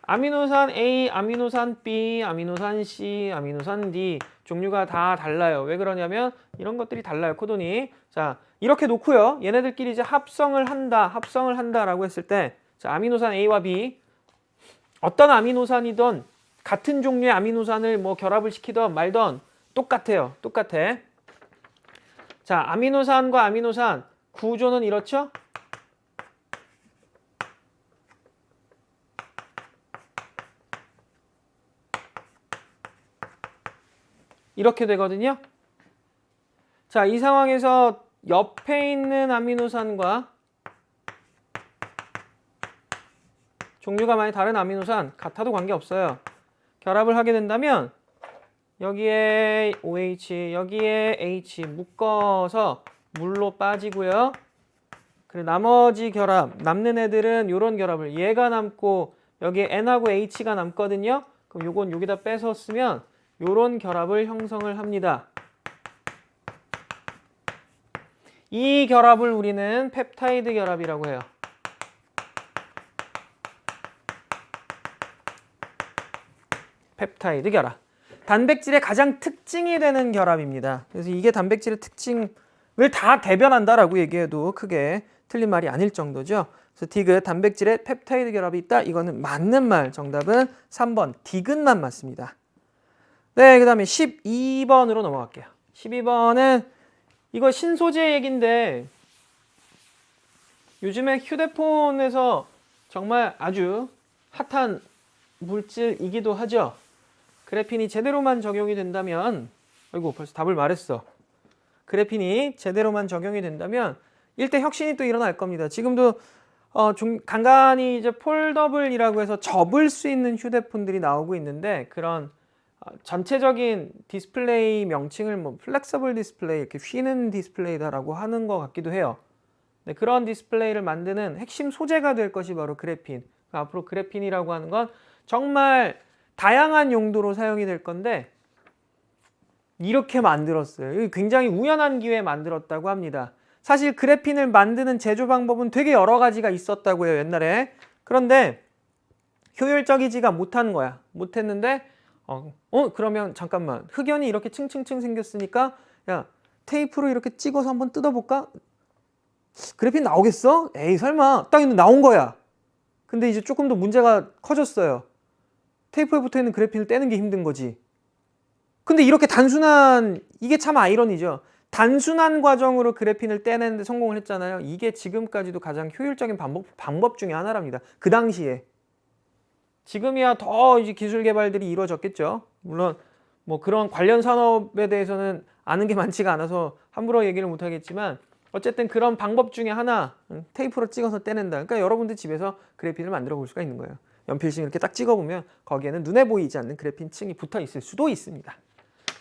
아미노산 A, 아미노산 B, 아미노산 C, 아미노산 D 종류가 다 달라요. 왜 그러냐면 이런 것들이 달라요. 코돈이. 자, 이렇게 놓고요. 얘네들끼리 이제 합성을 한다라고 했을 때, 자, 아미노산 A와 B, 어떤 아미노산이든 같은 종류의 아미노산을 뭐 결합을 시키던 말던 똑같아요. 똑같아. 자, 아미노산과 아미노산 구조는 이렇죠? 이렇게 되거든요. 자, 이 상황에서 옆에 있는 아미노산과 종류가 많이 다른 아미노산 같아도 관계없어요. 결합을 하게 된다면 여기에 OH, 여기에 H 묶어서 물로 빠지고요. 그리고 나머지 결합, 남는 애들은 이런 결합을 얘가 남고 여기에 N하고 H가 남거든요. 그럼 요건 여기다 빼서 쓰면 이런 결합을 형성을 합니다. 이 결합을 우리는 펩타이드 결합이라고 해요. 펩타이드 결합. 단백질의 가장 특징이 되는 결합입니다. 그래서 이게 단백질의 특징을 다 대변한다라고 얘기해도 크게 틀린 말이 아닐 정도죠. 그래서 디귿, 단백질의 펩타이드 결합이 있다. 이거는 맞는 말. 정답은 3번 디귿만 맞습니다. 네, 그 다음에 12번으로 넘어갈게요. 12번은 이거 신소재 얘기인데 요즘에 휴대폰에서 정말 아주 핫한 물질이기도 하죠. 그래핀이 제대로만 적용이 된다면, 아이고 벌써 답을 말했어. 그래핀이 제대로만 적용이 된다면 일대 혁신이 또 일어날 겁니다. 지금도 간간히 이제 폴더블이라고 해서 접을 수 있는 휴대폰들이 나오고 있는데 그런 전체적인 디스플레이 명칭을 뭐 플렉서블 디스플레이, 이렇게 휘는 디스플레이다라고 하는 것 같기도 해요. 네, 그런 디스플레이를 만드는 핵심 소재가 될 것이 바로 그래핀. 앞으로 그래핀이라고 하는 건 정말 다양한 용도로 사용이 될 건데 이렇게 만들었어요. 굉장히 우연한 기회에 만들었다고 합니다. 사실 그래핀을 만드는 제조 방법은 되게 여러 가지가 있었다고 해요, 옛날에. 그런데 효율적이지가 못한 거야. 못했는데 그러면 잠깐만, 흑연이 이렇게 층층층 생겼으니까 야, 테이프로 이렇게 찍어서 한번 뜯어볼까? 그래핀 나오겠어? 에이 설마. 딱 있는데 나온 거야. 근데 이제 조금 더 문제가 커졌어요. 테이프에 붙어있는 그래핀을 떼는 게 힘든 거지. 근데 이렇게 단순한, 이게 참 아이러니죠. 단순한 과정으로 그래핀을 떼내는데 성공을 했잖아요. 이게 지금까지도 가장 효율적인 방법 중에 하나랍니다. 그 당시에. 지금이야 더 이제 기술 개발들이 이루어졌겠죠. 물론 뭐 그런 관련 산업에 대해서는 아는 게 많지가 않아서 함부로 얘기를 못 하겠지만 어쨌든 그런 방법 중에 하나, 테이프로 찍어서 떼낸다. 그러니까 여러분들 집에서 그래핀을 만들어 볼 수가 있는 거예요. 연필심 이렇게 딱 찍어보면 거기에는 눈에 보이지 않는 그래핀 층이 붙어 있을 수도 있습니다.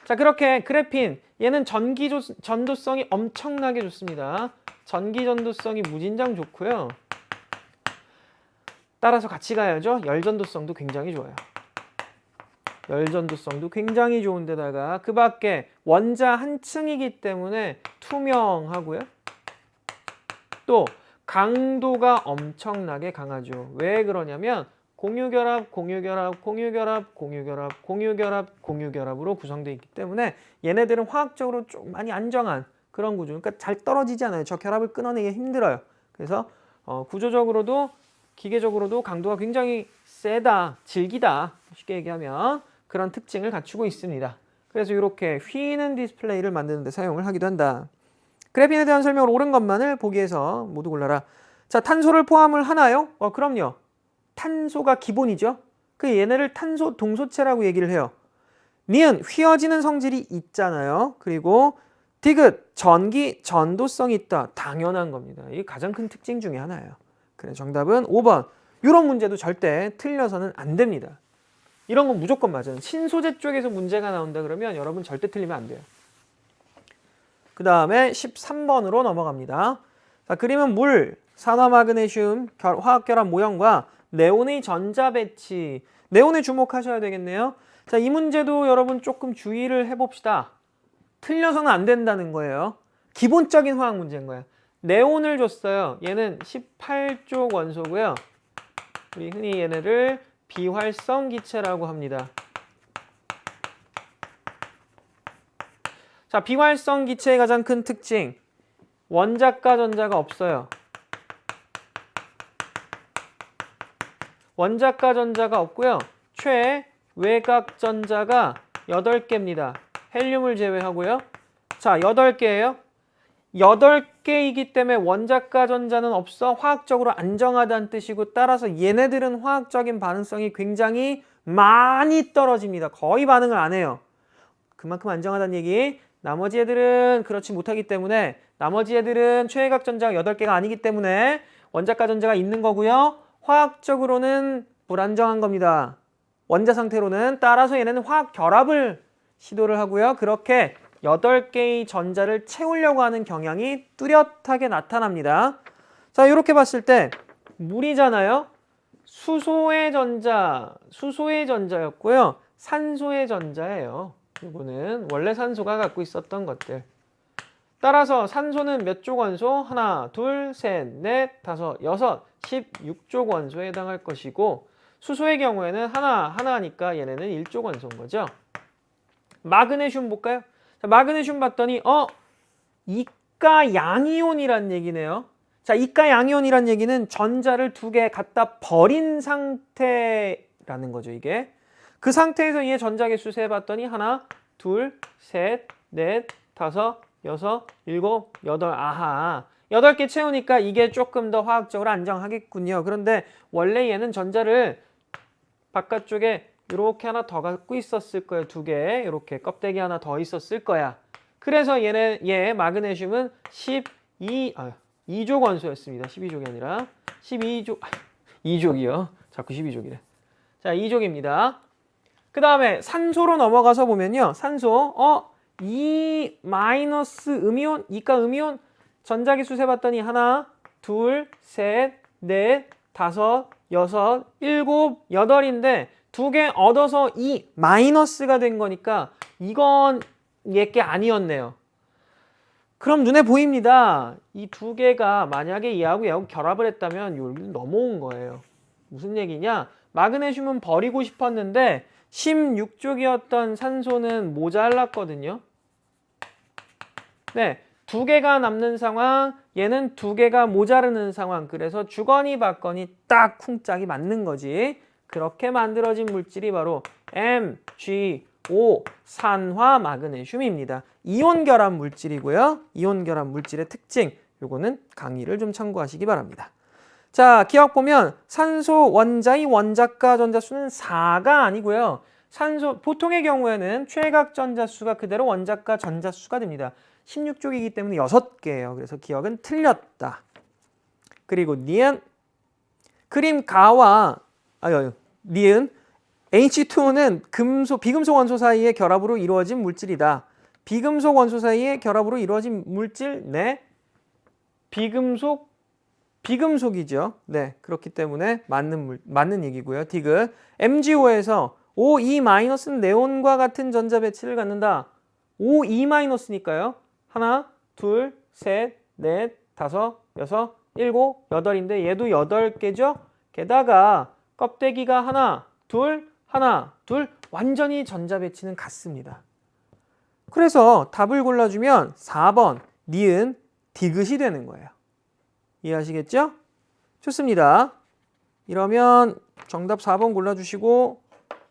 자, 그렇게 그래핀, 얘는 전도성이 엄청나게 좋습니다. 전기 전도성이 무진장 좋고요. 따라서 같이 가야죠. 열 전도성도 굉장히 좋아요. 열 전도성도 굉장히 좋은데다가 그 밖에 원자 한 층이기 때문에 투명하고요. 또 강도가 엄청나게 강하죠. 왜 그러냐면 공유결합, 공유결합, 공유결합, 공유결합, 공유결합, 공유결합으로 구성되어 있기 때문에 얘네들은 화학적으로 좀 많이 안정한 그런 구조. 그러니까 잘 떨어지지 않아요. 저 결합을 끊어내기 힘들어요. 그래서 구조적으로도 기계적으로도 강도가 굉장히 세다, 질기다. 쉽게 얘기하면 그런 특징을 갖추고 있습니다. 그래서 이렇게 휘는 디스플레이를 만드는 데 사용을 하기도 한다. 그래핀에 대한 설명을 옳은 것만을 보기에서 모두 골라라. 자, 탄소를 포함을 하나요? 그럼요. 탄소가 기본이죠. 그 얘네를 탄소 동소체라고 얘기를 해요. 니은 휘어지는 성질이 있잖아요. 그리고 디귿 전기 전도성이 있다. 당연한 겁니다. 이게 가장 큰 특징 중에 하나예요. 그래, 정답은 5번. 이런 문제도 절대 틀려서는 안 됩니다. 이런 건 무조건 맞아요. 신소재 쪽에서 문제가 나온다 그러면 여러분 절대 틀리면 안 돼요. 그 다음에 13번으로 넘어갑니다. 자, 그림은 물, 산화마그네슘 화학결합 모형과 네온의 전자 배치. 네온에 주목하셔야 되겠네요. 자, 이 문제도 여러분 조금 주의를 해봅시다. 틀려서는 안 된다는 거예요. 기본적인 화학 문제인 거예요. 네온을 줬어요. 얘는 18족 원소고요. 우리 흔히 얘네를 비활성 기체라고 합니다. 자, 비활성 기체의 가장 큰 특징. 원자과 전자가 없어요. 원자과 전자가 없고요. 최외곽 전자가 8개입니다. 헬륨을 제외하고요. 자, 8개예요. 8개이기 때문에 원자과 전자는 없어 화학적으로 안정하다는 뜻이고, 따라서 얘네들은 화학적인 반응성이 굉장히 많이 떨어집니다. 거의 반응을 안 해요. 그만큼 안정하다는 얘기. 나머지 애들은 그렇지 못하기 때문에, 나머지 애들은 최외곽 전자가 8개가 아니기 때문에 원자과 전자가 있는 거고요. 화학적으로는 불안정한 겁니다. 원자 상태로는. 따라서 얘네는 화학 결합을 시도를 하고요. 그렇게 8개의 전자를 채우려고 하는 경향이 뚜렷하게 나타납니다. 자, 이렇게 봤을 때 물이잖아요. 수소의 전자였고요. 산소의 전자예요. 이거는 원래 산소가 갖고 있었던 것들. 따라서 산소는 몇 족 원소? 하나, 둘, 셋, 넷, 다섯, 여섯, 16족 원소에 해당할 것이고 수소의 경우에는 하나니까 얘네는 1족 원소인 거죠. 마그네슘 볼까요? 자, 마그네슘 봤더니 이가 양이온이란 얘기네요. 자, 이가 양이온이란 얘기는 전자를 2개 갖다 버린 상태라는 거죠, 이게. 그 상태에서 얘 전자 개수 세 봤더니 하나, 둘, 셋, 넷, 다섯, 여섯, 일곱, 여덟. 아하. 8개 채우니까 이게 조금 더 화학적으로 안정하겠군요. 그런데 원래 얘는 전자를 바깥쪽에 이렇게 하나 더 갖고 있었을 거예요. 2개. 이렇게 껍데기 하나 더 있었을 거야. 그래서 얘 마그네슘은 2족 원소였습니다. 12족이 아니라 2족이요. 자꾸 12족이래. 자, 2족입니다. 그 다음에 산소로 넘어가서 보면요. 산소, 이 마이너스 음이온, 이가 음이온 전자기수 세봤더니 하나, 둘, 셋, 넷, 다섯, 여섯, 일곱, 여덟인데 2개 얻어서 이 마이너스가 된 거니까 이건 얘게 아니었네요. 그럼 눈에 보입니다. 이 2개가 만약에 얘하고 결합을 했다면 여기로 넘어온 거예요. 무슨 얘기냐? 마그네슘은 버리고 싶었는데 16족이었던 산소는 모자랐거든요. 네, 2개가 남는 상황, 얘는 2개가 모자르는 상황. 그래서 주거니 받거니 딱 쿵짝이 맞는 거지. 그렇게 만들어진 물질이 바로 MgO 산화 마그네슘입니다. 이온 결합 물질이고요. 이온 결합 물질의 특징, 요거는 강의를 좀 참고하시기 바랍니다. 자, 기억 보면 산소 원자의 원자가 전자수는 4가 아니고요. 산소 보통의 경우에는 최각 전자수가 그대로 원자가 전자수가 됩니다. 16족이기 때문에 6개예요. 그래서 기억은 틀렸다. 그리고 니은 니은 H2는 비금속 원소 사이의 결합으로 이루어진 물질이다. 비금속 원소 사이의 결합으로 이루어진 물질, 네. 비금속이죠. 네, 그렇기 때문에 맞는 얘기고요. 디귿. MgO에서 O2-는 네온과 같은 전자 배치를 갖는다. O2-니까요. 하나, 둘, 셋, 넷, 다섯, 여섯, 일곱, 여덟인데 얘도 8개죠. 게다가 껍데기가 하나, 둘, 완전히 전자 배치는 같습니다. 그래서 답을 골라주면 4번 니은 디귿이 되는 거예요. 이해하시겠죠? 좋습니다. 이러면 정답 4번 골라주시고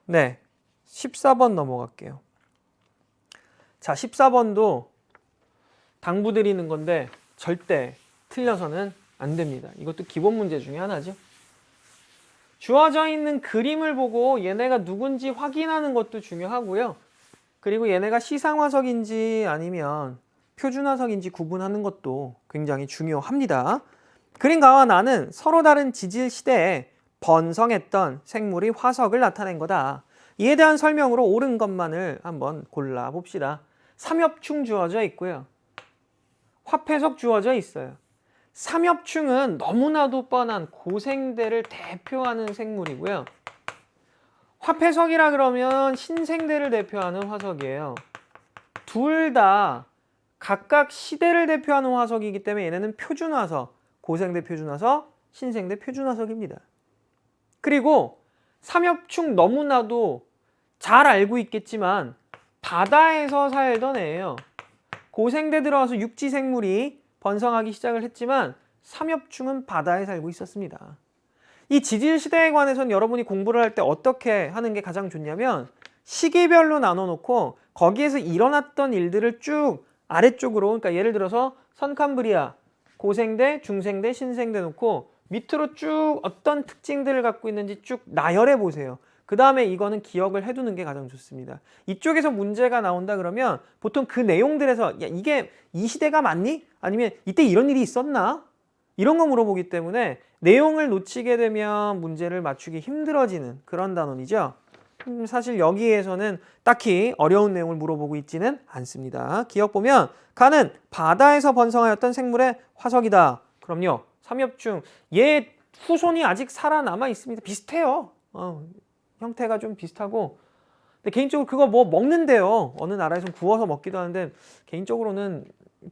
네, 14번 넘어갈게요. 자, 14번도 당부드리는 건데 절대 틀려서는 안 됩니다. 이것도 기본 문제 중에 하나죠. 주어져 있는 그림을 보고 얘네가 누군지 확인하는 것도 중요하고요. 그리고 얘네가 시상화석인지 아니면 표준화석인지 구분하는 것도 굉장히 중요합니다. 그림가와 나는 서로 다른 지질 시대에 번성했던 생물이 화석을 나타낸 거다. 이에 대한 설명으로 옳은 것만을 한번 골라봅시다. 삼엽충 주어져 있고요. 화폐석 주어져 있어요. 삼엽충은 너무나도 뻔한 고생대를 대표하는 생물이고요. 화폐석이라 그러면 신생대를 대표하는 화석이에요. 둘 다 각각 시대를 대표하는 화석이기 때문에 얘네는 표준화석, 고생대 표준화석, 신생대 표준화석입니다. 그리고 삼엽충 너무나도 잘 알고 있겠지만 바다에서 살던 애예요. 고생대 들어와서 육지 생물이 번성하기 시작을 했지만 삼엽충은 바다에 살고 있었습니다. 이 지질시대에 관해서는 여러분이 공부를 할 때 어떻게 하는 게 가장 좋냐면 시기별로 나눠놓고 거기에서 일어났던 일들을 쭉 아래쪽으로, 그러니까 예를 들어서 선캄브리아, 고생대, 중생대, 신생대 놓고 밑으로 쭉 어떤 특징들을 갖고 있는지 쭉 나열해 보세요. 그 다음에 이거는 기억을 해두는 게 가장 좋습니다. 이쪽에서 문제가 나온다 그러면 보통 그 내용들에서 야, 이게 이 시대가 맞니? 아니면 이때 이런 일이 있었나? 이런 거 물어보기 때문에 내용을 놓치게 되면 문제를 맞추기 힘들어지는 그런 단원이죠. 사실 여기에서는 딱히 어려운 내용을 물어보고 있지는 않습니다. 기억 보면 가는 바다에서 번성하였던 생물의 화석이다. 그럼요. 삼엽중 얘 후손이 아직 살아남아 있습니다. 비슷해요. 형태가 좀 비슷하고 근데 개인적으로 그거 뭐 먹는데요. 어느 나라에서는 구워서 먹기도 하는데 개인적으로는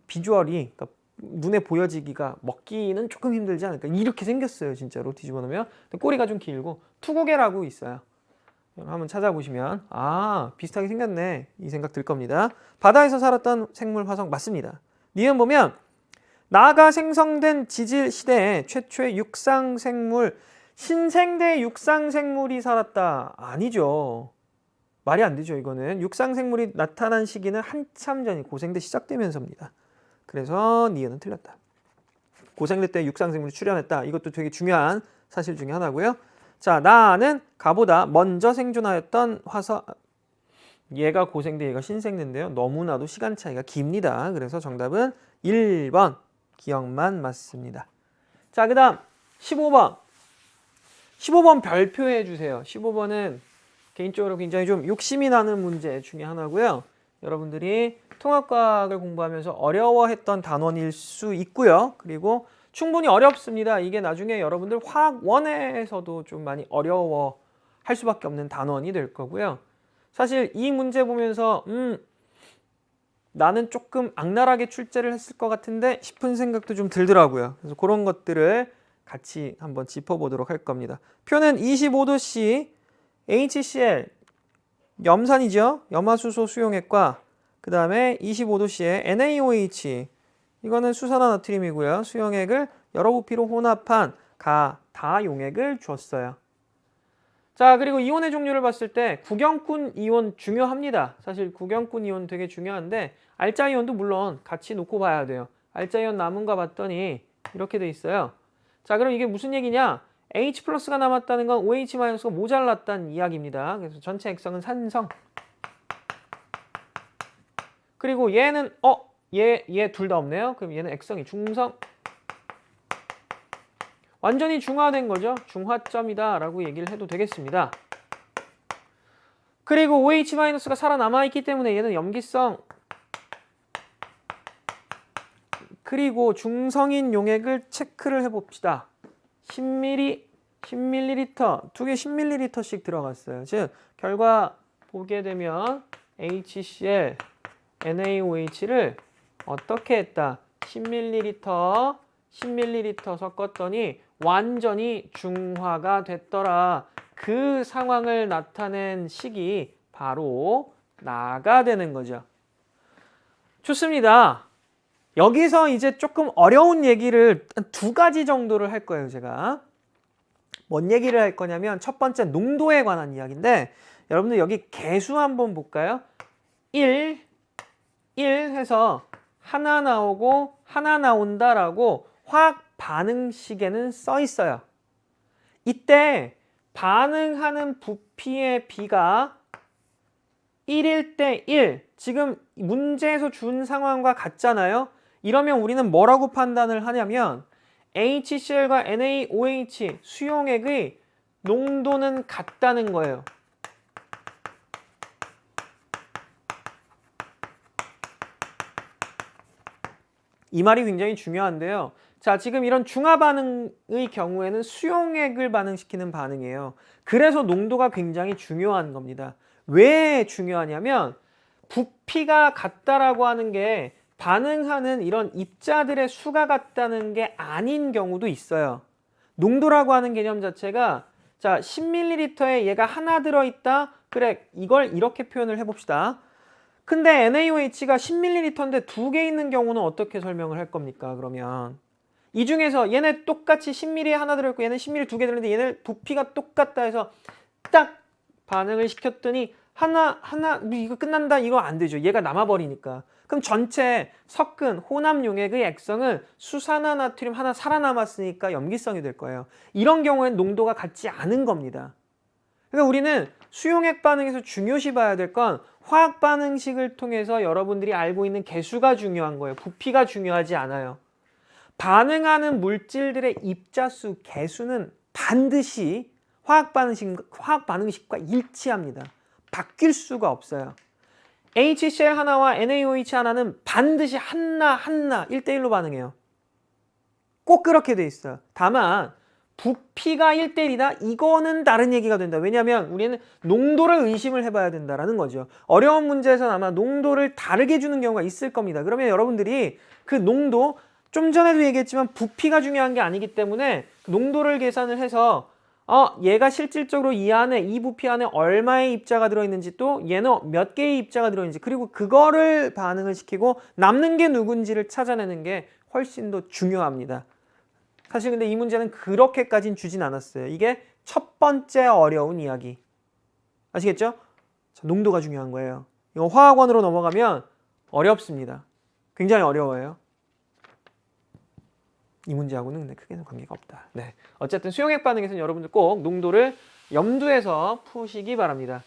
비주얼이 그러니까 눈에 보여지기가 먹기는 조금 힘들지 않을까. 이렇게 생겼어요. 진짜로 뒤집어놓으면. 꼬리가 좀 길고 투고개라고 있어요. 한번 찾아보시면 비슷하게 생겼네 이 생각 들 겁니다. 바다에서 살았던 생물 화석 맞습니다. 니은 보면 나아가 생성된 지질 시대에 최초의 육상생물 신생대 육상생물이 살았다. 아니죠. 말이 안 되죠. 이거는 육상생물이 나타난 시기는 한참 전이 고생대 시작되면서입니다. 그래서 니은은 틀렸다. 고생대 때 육상생물이 출현했다. 이것도 되게 중요한 사실 중에 하나고요. 자, 나는 가보다 먼저 생존하였던 화석. 얘가 고생대, 얘가 신생대인데요. 너무나도 시간 차이가 깁니다. 그래서 정답은 1번 기억만 맞습니다. 자, 그 다음 15번. 15번 별표해 주세요. 15번은 개인적으로 굉장히 좀 욕심이 나는 문제 중에 하나고요. 여러분들이 통합과학을 공부하면서 어려워했던 단원일 수 있고요. 그리고 충분히 어렵습니다. 이게 나중에 여러분들 화학원에서도 좀 많이 어려워할 수밖에 없는 단원이 될 거고요. 사실 이 문제 보면서 나는 조금 악랄하게 출제를 했을 것 같은데 싶은 생각도 좀 들더라고요. 그래서 그런 것들을 같이 한번 짚어보도록 할 겁니다. 표는 25도씨 HCl 염산이죠. 염화수소 수용액과 그 다음에 25도씨의 NaOH 이거는 수산화나트륨이고요. 수용액을 여러 부피로 혼합한 다용액을 주었어요. 자, 그리고 이온의 종류를 봤을 때 구경꾼 이온 중요합니다. 사실 구경꾼 이온 되게 중요한데 알짜 이온도 물론 같이 놓고 봐야 돼요. 알짜 이온 남은가 봤더니 이렇게 돼 있어요. 자, 그럼 이게 무슨 얘기냐? H 플러스가 남았다는 건 OH 마이너스가 모자랐다는 이야기입니다. 그래서 전체 액성은 산성. 그리고 얘는 얘 둘 다 없네요. 그럼 얘는 액성이 중성. 완전히 중화된 거죠. 중화점이다 라고 얘기를 해도 되겠습니다. 그리고 OH-가 살아남아 있기 때문에 얘는 염기성. 그리고 중성인 용액을 체크를 해봅시다. 10ml, 두 개 10ml씩 들어갔어요. 즉 결과 보게 되면 HCl, NaOH를 어떻게 했다? 10ml 섞었더니 완전히 중화가 됐더라. 그 상황을 나타낸 식이 바로 나가 되는 거죠. 좋습니다. 여기서 이제 조금 어려운 얘기를 두 가지 정도를 할 거예요. 제가 뭔 얘기를 할 거냐면 첫 번째 농도에 관한 이야기인데 여러분들 여기 개수 한번 볼까요? 1 해서 하나 나오고 하나 나온다라고 화학 반응식에는 써 있어요. 이때 반응하는 부피의 비가 1일 때 1, 지금 문제에서 준 상황과 같잖아요. 이러면 우리는 뭐라고 판단을 하냐면 HCl과 NaOH 수용액의 농도는 같다는 거예요. 이 말이 굉장히 중요한데요. 자, 지금 이런 중화 반응의 경우에는 수용액을 반응시키는 반응이에요. 그래서 농도가 굉장히 중요한 겁니다. 왜 중요하냐면 부피가 같다라고 하는 게 반응하는 이런 입자들의 수가 같다는 게 아닌 경우도 있어요. 농도라고 하는 개념 자체가 자 10ml에 얘가 하나 들어있다. 그래, 이걸 이렇게 표현을 해봅시다. 근데 NaOH가 10ml인데 두 개 있는 경우는 어떻게 설명을 할 겁니까? 그러면 이 중에서 얘네 똑같이 10ml에 하나 들어있고 얘는 10ml 두 개 들어있는데 얘네 부피가 똑같다 해서 딱 반응을 시켰더니 하나 이거 끝난다, 이거 안 되죠. 얘가 남아버리니까. 그럼 전체 섞은 혼합 용액의 액성은 수산화나트륨 하나 살아남았으니까 염기성이 될 거예요. 이런 경우에는 농도가 같지 않은 겁니다. 그러니까 우리는 수용액 반응에서 중요시 봐야 될 건 화학 반응식을 통해서 여러분들이 알고 있는 개수가 중요한 거예요. 부피가 중요하지 않아요. 반응하는 물질들의 입자수, 개수는 반드시 화학 반응식과 일치합니다. 바뀔 수가 없어요. HCl 하나와 NaOH 하나는 반드시 하나 1대1로 반응해요. 꼭 그렇게 돼 있어요. 다만 부피가 1대1이다? 이거는 다른 얘기가 된다. 왜냐하면 우리는 농도를 의심을 해봐야 된다는 거죠. 어려운 문제에서는 아마 농도를 다르게 주는 경우가 있을 겁니다. 그러면 여러분들이 그 농도, 좀 전에도 얘기했지만 부피가 중요한 게 아니기 때문에 농도를 계산을 해서 얘가 실질적으로 이 부피 안에 얼마의 입자가 들어있는지, 또 얘는 몇 개의 입자가 들어있는지, 그리고 그거를 반응을 시키고 남는 게 누군지를 찾아내는 게 훨씬 더 중요합니다. 사실 근데 이 문제는 그렇게까지는 주진 않았어요. 이게 첫 번째 어려운 이야기. 아시겠죠? 자, 농도가 중요한 거예요. 이거 화학원으로 넘어가면 어렵습니다. 굉장히 어려워요. 이 문제하고는 근데 크게는 관계가 없다. 네. 어쨌든 수용액 반응에서는 여러분들 꼭 농도를 염두에서 푸시기 바랍니다.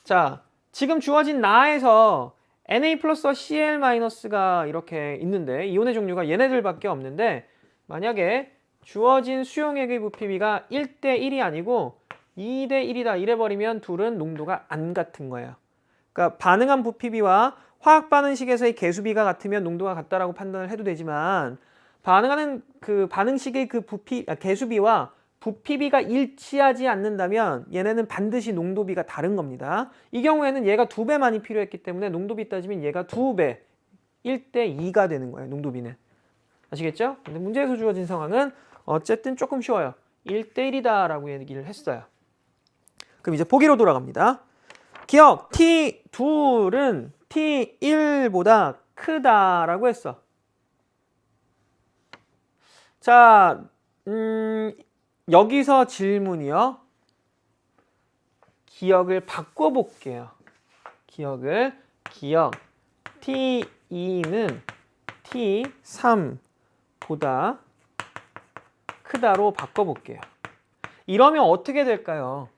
자, 지금 주어진 나에서 Na 플러스와 Cl 마이너스가 이렇게 있는데 이온의 종류가 얘네들밖에 없는데, 만약에 주어진 수용액의 부피비가 1대1이 아니고 2대1이다 이래버리면 둘은 농도가 안 같은 거예요. 그러니까 반응한 부피비와 화학 반응식에서의 개수비가 같으면 농도가 같다라고 판단을 해도 되지만, 반응하는 그 반응식의 그 개수비와 부피비가 일치하지 않는다면 얘네는 반드시 농도비가 다른 겁니다. 이 경우에는 얘가 2배 많이 필요했기 때문에 농도비 따지면 얘가 2배, 1대2가 되는 거예요, 농도비는. 아시겠죠? 근데 문제에서 주어진 상황은 어쨌든 조금 쉬워요. 1대1이다 라고 얘기를 했어요. 그럼 이제 보기로 돌아갑니다. 기억, T2은 T1보다 크다라고 했어. 자, 여기서 질문이요. 기억을 바꿔볼게요. 기억 T2는 T3보다 크다로 바꿔볼게요. 이러면 어떻게 될까요?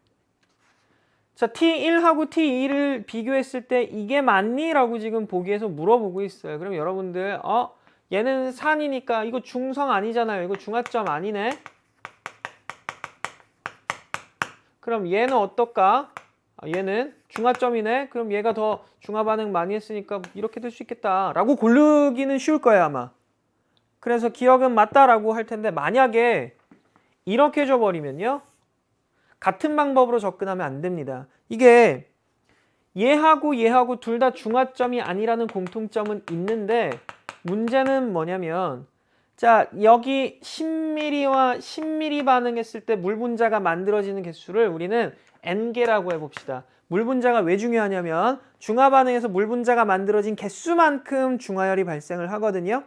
자, T1하고 T2를 비교했을 때 이게 맞니? 라고 지금 보기에서 물어보고 있어요. 그럼 여러분들 얘는 산이니까 이거 중성 아니잖아요. 이거 중화점 아니네. 그럼 얘는 어떨까? 얘는 중화점이네. 그럼 얘가 더 중화 반응 많이 했으니까 이렇게 될 수 있겠다 라고 고르기는 쉬울 거예요, 아마. 그래서 기억은 맞다라고 할 텐데, 만약에 이렇게 줘버리면요, 같은 방법으로 접근하면 안 됩니다. 이게 얘하고 둘 다 중화점이 아니라는 공통점은 있는데, 문제는 뭐냐면, 자, 여기 10ml와 10ml 반응했을 때 물 분자가 만들어지는 개수를 우리는 N개라고 해봅시다. 물 분자가 왜 중요하냐면 중화 반응에서 물 분자가 만들어진 개수만큼 중화열이 발생을 하거든요.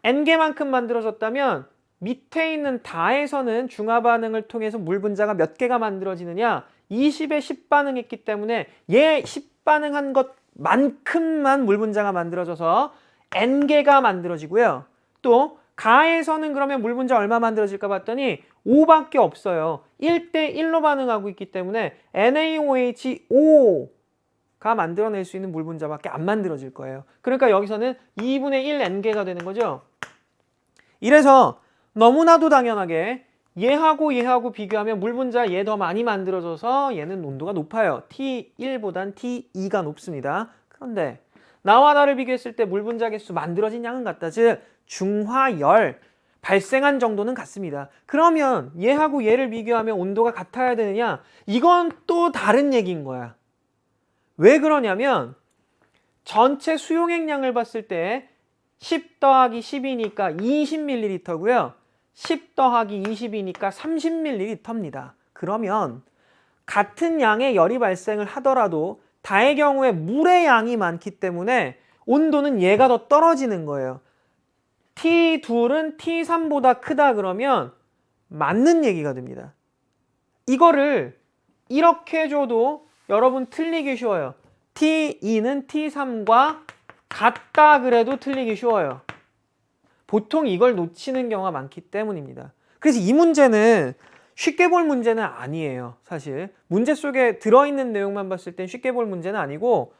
N개만큼 만들어졌다면 밑에 있는 다에서는 중화 반응을 통해서 물 분자가 몇 개가 만들어지느냐? 20에 10 반응했기 때문에 얘 10 반응한 것만큼만 물 분자가 만들어져서 N개가 만들어지고요. 또 가에서는 그러면 물 분자 얼마 만들어질까 봤더니 5밖에 없어요. 1대1로 반응하고 있기 때문에 NaOH5가 만들어낼 수 있는 물 분자밖에 안 만들어질 거예요. 그러니까 여기서는 2분의 1 N개가 되는 거죠. 이래서 너무나도 당연하게 얘하고 비교하면 물 분자 얘 더 많이 만들어져서 얘는 농도가 높아요. T1보단 T2가 높습니다. 그런데 나와 나를 비교했을 때 물 분자 개수 만들어진 양은 같다. 즉 중화열 발생한 정도는 같습니다. 그러면 얘하고 얘를 비교하면 온도가 같아야 되느냐? 이건 또 다른 얘기인 거야. 왜 그러냐면 전체 수용액량을 봤을 때 10 더하기 10이니까 20ml고요. 10 더하기 20이니까 30ml입니다. 그러면 같은 양의 열이 발생을 하더라도 다의 경우에 물의 양이 많기 때문에 온도는 얘가 더 떨어지는 거예요. T2은 T3보다 크다 그러면 맞는 얘기가 됩니다. 이거를 이렇게 줘도 여러분 틀리기 쉬워요. T2는 T3과 같다 그래도 틀리기 쉬워요. 보통 이걸 놓치는 경우가 많기 때문입니다. 그래서 이 문제는 쉽게 볼 문제는 아니에요. 사실 문제 속에 들어있는 내용만 봤을 땐 쉽게 볼 문제는 아니고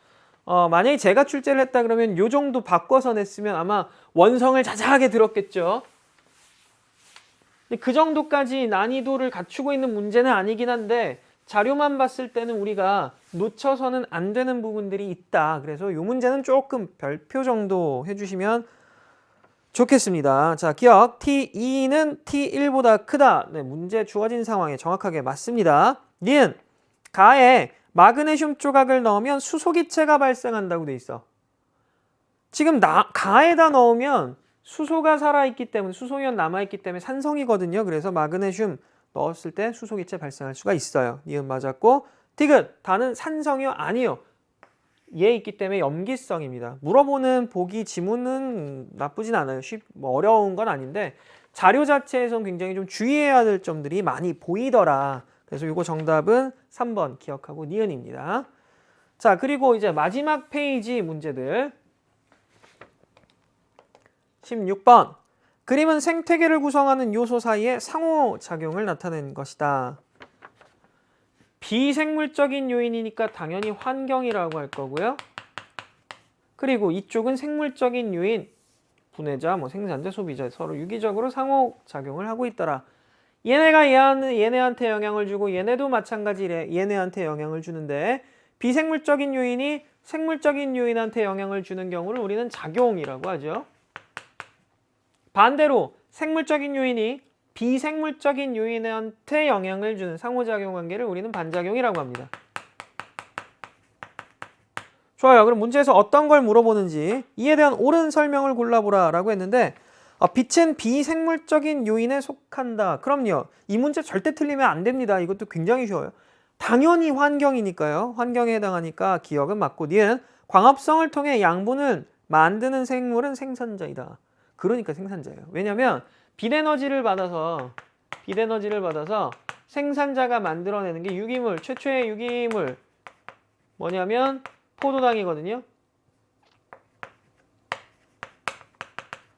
만약에 제가 출제를 했다 그러면 요 정도 바꿔서 냈으면 아마 원성을 자세하게 들었겠죠. 근데 그 정도까지 난이도를 갖추고 있는 문제는 아니긴 한데 자료만 봤을 때는 우리가 놓쳐서는 안 되는 부분들이 있다. 그래서 이 문제는 조금 별표 정도 해주시면 좋겠습니다. 자, 기억 T2는 T1보다 크다. 네, 문제 주어진 상황에 정확하게 맞습니다. 니은 가에 마그네슘 조각을 넣으면 수소기체가 발생한다고 돼 있어. 지금 가에다 넣으면 수소가 살아있기 때문에 수소이온 남아있기 때문에 산성이거든요. 그래서 마그네슘 넣었을 때 수소기체 발생할 수가 있어요. 니은 맞았고 디귿 다는 산성이요? 아니요. 얘 있기 때문에 염기성입니다. 물어보는 보기 지문은 나쁘진 않아요. 뭐 어려운 건 아닌데 자료 자체에선 굉장히 좀 주의해야 될 점들이 많이 보이더라. 그래서 이거 정답은 3번 기억하고 니은입니다. 자, 그리고 이제 마지막 페이지 문제들 16번 그림은 생태계를 구성하는 요소 사이의 상호작용을 나타낸 것이다. 비생물적인 요인이니까 당연히 환경이라고 할 거고요. 그리고 이쪽은 생물적인 요인, 분해자, 생산자, 소비자 서로 유기적으로 상호작용을 하고 있더라. 얘네가 얘네한테 영향을 주고 얘네도 마찬가지래. 얘네한테 영향을 주는데 비생물적인 요인이 생물적인 요인한테 영향을 주는 경우를 우리는 작용이라고 하죠. 반대로 생물적인 요인이 비생물적인 요인한테 영향을 주는 상호작용 관계를 우리는 반작용이라고 합니다. 좋아요. 그럼 문제에서 어떤 걸 물어보는지 이에 대한 옳은 설명을 골라보라 라고 했는데 빛은 비생물적인 요인에 속한다. 그럼요. 이 문제 절대 틀리면 안 됩니다. 이것도 굉장히 쉬워요. 당연히 환경이니까요. 환경에 해당하니까 기억은 맞고 니은 광합성을 통해 양분을 만드는 생물은 생산자이다. 그러니까 생산자예요. 왜냐하면 빛에너지를 받아서 생산자가 만들어내는 게 유기물, 최초의 유기물 뭐냐면 포도당이거든요.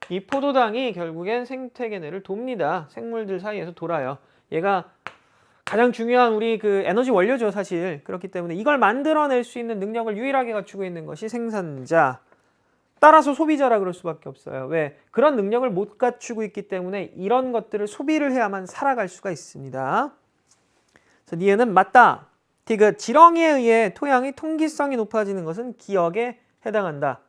이 포도당이 결국엔 생태계를 돕니다. 생물들 사이에서 돌아요. 얘가 가장 중요한 우리 그 에너지 원료죠, 사실. 그렇기 때문에 이걸 만들어낼 수 있는 능력을 유일하게 갖추고 있는 것이 생산자. 따라서 소비자라 그럴 수밖에 없어요. 왜? 그런 능력을 못 갖추고 있기 때문에 이런 것들을 소비를 해야만 살아갈 수가 있습니다. 그래서 니은은 맞다. 디귿 지렁이에 의해 토양의 통기성이 높아지는 것은 기억에 해당한다.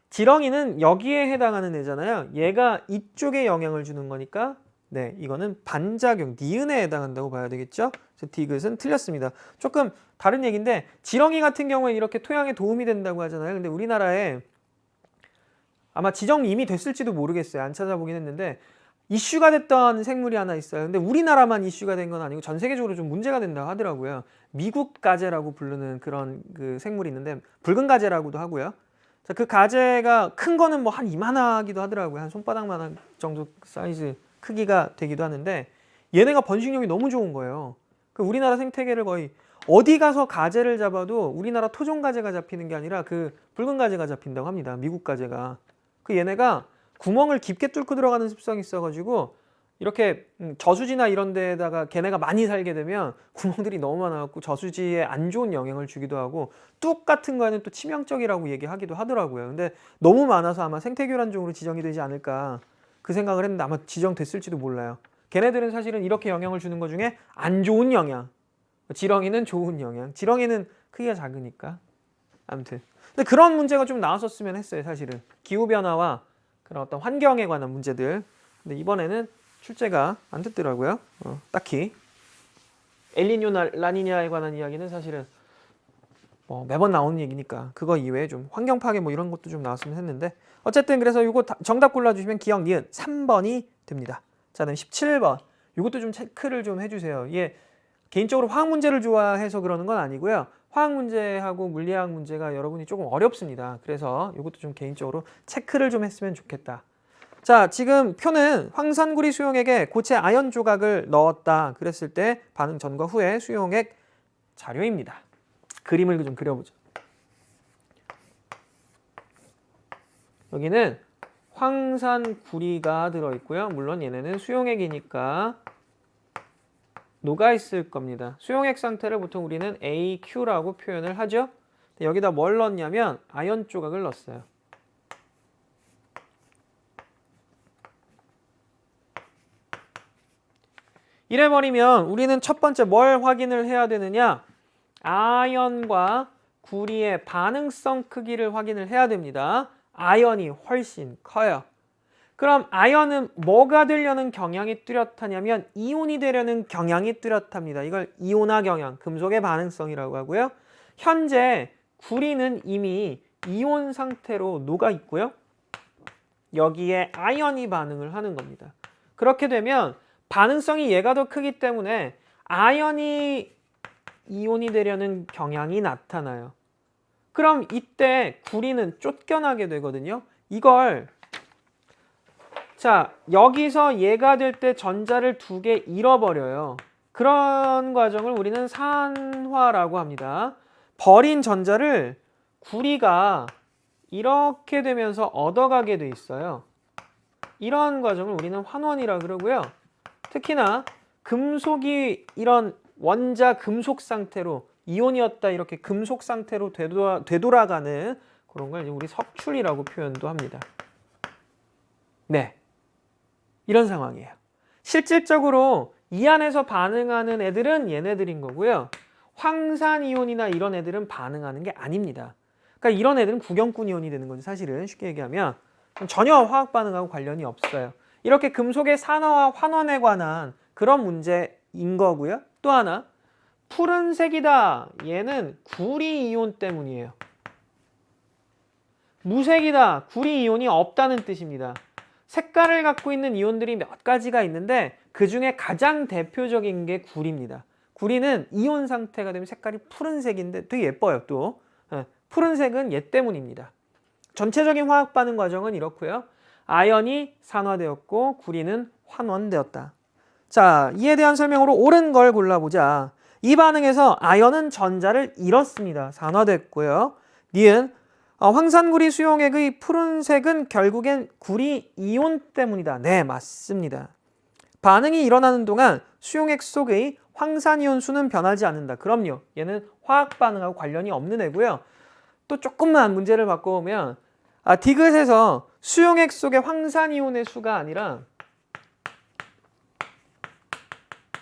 지렁이는 여기에 해당하는 애잖아요. 얘가 이쪽에 영향을 주는 거니까 네, 이거는 반작용, 니은에 해당한다고 봐야 되겠죠? 그래서 디귿은 틀렸습니다. 조금 다른 얘기인데 지렁이 같은 경우에 이렇게 토양에 도움이 된다고 하잖아요. 근데 우리나라에 아마 지정이 이미 됐을지도 모르겠어요. 안 찾아보긴 했는데 이슈가 됐던 생물이 하나 있어요. 근데 우리나라만 이슈가 된 건 아니고 전 세계적으로 좀 문제가 된다고 하더라고요. 미국 가재라고 부르는 그런 그 생물이 있는데 붉은 가재라고도 하고요. 자, 그 가재가 큰 거는 뭐 한 이만하기도 하더라고요. 한 손바닥만한 정도 사이즈 크기가 되기도 하는데 얘네가 번식력이 너무 좋은 거예요. 그 우리나라 생태계를 거의 어디 가서 가재를 잡아도 우리나라 토종 가재가 잡히는 게 아니라 그 붉은 가재가 잡힌다고 합니다. 미국 가재가. 그 얘네가 구멍을 깊게 뚫고 들어가는 습성이 있어가지고 이렇게 저수지나 이런 데다가 걔네가 많이 살게 되면 구멍들이 너무 많아갖고 저수지에 안 좋은 영향을 주기도 하고 뚝 같은 거에는 또 치명적이라고 얘기하기도 하더라고요. 근데 너무 많아서 아마 생태교란종으로 지정이 되지 않을까 그 생각을 했는데 아마 지정됐을지도 몰라요. 걔네들은 사실은 이렇게 영향을 주는 것 중에 안 좋은 영향, 지렁이는 좋은 영향. 지렁이는 크기가 작으니까. 아무튼 근데 그런 문제가 좀 나왔었으면 했어요. 사실은 기후변화와 그런 어떤 환경에 관한 문제들. 근데 이번에는 출제가 안 됐더라고요. 딱히 엘니뇨 라니냐에 관한 이야기는 사실은 뭐 매번 나오는 얘기니까 그거 이외에 좀 환경 파괴 뭐 이런 것도 좀 나왔으면 했는데 어쨌든 그래서 이거 정답 골라주시면 기억 니은 3번이 됩니다. 자, 그다음 17번 이것도 좀 체크를 좀 해주세요. 이게 개인적으로 화학 문제를 좋아해서 그러는 건 아니고요. 화학 문제하고 물리학 문제가 여러분이 조금 어렵습니다. 그래서 이것도 좀 개인적으로 체크를 좀 했으면 좋겠다. 자, 지금 표는 황산구리 수용액에 고체 아연 조각을 넣었다. 그랬을 때 반응 전과 후의 수용액 자료입니다. 그림을 좀 그려보죠. 여기는 황산구리가 들어있고요. 물론 얘네는 수용액이니까 녹아있을 겁니다. 수용액 상태를 보통 우리는 AQ라고 표현을 하죠. 여기다 뭘 넣었냐면 아연 조각을 넣었어요. 이래버리면 우리는 첫 번째 뭘 확인을 해야 되느냐? 아연과 구리의 반응성 크기를 확인을 해야 됩니다. 아연이 훨씬 커요. 그럼 아연은 뭐가 되려는 경향이 뚜렷하냐면 이온이 되려는 경향이 뚜렷합니다. 이걸 이온화 경향, 금속의 반응성이라고 하고요. 현재 구리는 이미 이온 상태로 녹아 있고요. 여기에 아연이 반응을 하는 겁니다. 그렇게 되면 반응성이 얘가 더 크기 때문에 아연이 이온이 되려는 경향이 나타나요. 그럼 이때 구리는 쫓겨나게 되거든요. 이걸 자, 여기서 얘가 될 때 전자를 2개 잃어버려요. 그런 과정을 우리는 산화라고 합니다. 버린 전자를 구리가 이렇게 되면서 얻어가게 돼 있어요. 이런 과정을 우리는 환원이라고 그러고요. 특히나 금속이 이런 원자 금속 상태로 이온이었다 이렇게 금속 상태로 되돌아가는 그런 걸 우리 석출이라고 표현도 합니다. 네, 이런 상황이에요. 실질적으로 이 안에서 반응하는 애들은 얘네들인 거고요. 황산이온이나 이런 애들은 반응하는 게 아닙니다. 그러니까 이런 애들은 구경꾼 이온이 되는 거죠. 사실은 쉽게 얘기하면 전혀 화학 반응하고 관련이 없어요. 이렇게 금속의 산화와 환원에 관한 그런 문제인 거고요. 또 하나, 푸른색이다. 얘는 구리 이온 때문이에요. 무색이다. 구리 이온이 없다는 뜻입니다. 색깔을 갖고 있는 이온들이 몇 가지가 있는데 그 중에 가장 대표적인 게 구리입니다. 구리는 이온 상태가 되면 색깔이 푸른색인데 되게 예뻐요. 또 푸른색은 얘 때문입니다. 전체적인 화학 반응 과정은 이렇고요. 아연이 산화되었고 구리는 환원되었다. 자, 이에 대한 설명으로 옳은 걸 골라보자. 이 반응에서 아연은 전자를 잃었습니다. 산화됐고요. 니은 황산구리 수용액의 푸른색은 결국엔 구리 이온 때문이다. 네, 맞습니다. 반응이 일어나는 동안 수용액 속의 황산이온 수는 변하지 않는다. 그럼요. 얘는 화학 반응하고 관련이 없는 애고요. 또 조금만 문제를 바꿔보면 디귿에서 수용액 속의 황산이온의 수가 아니라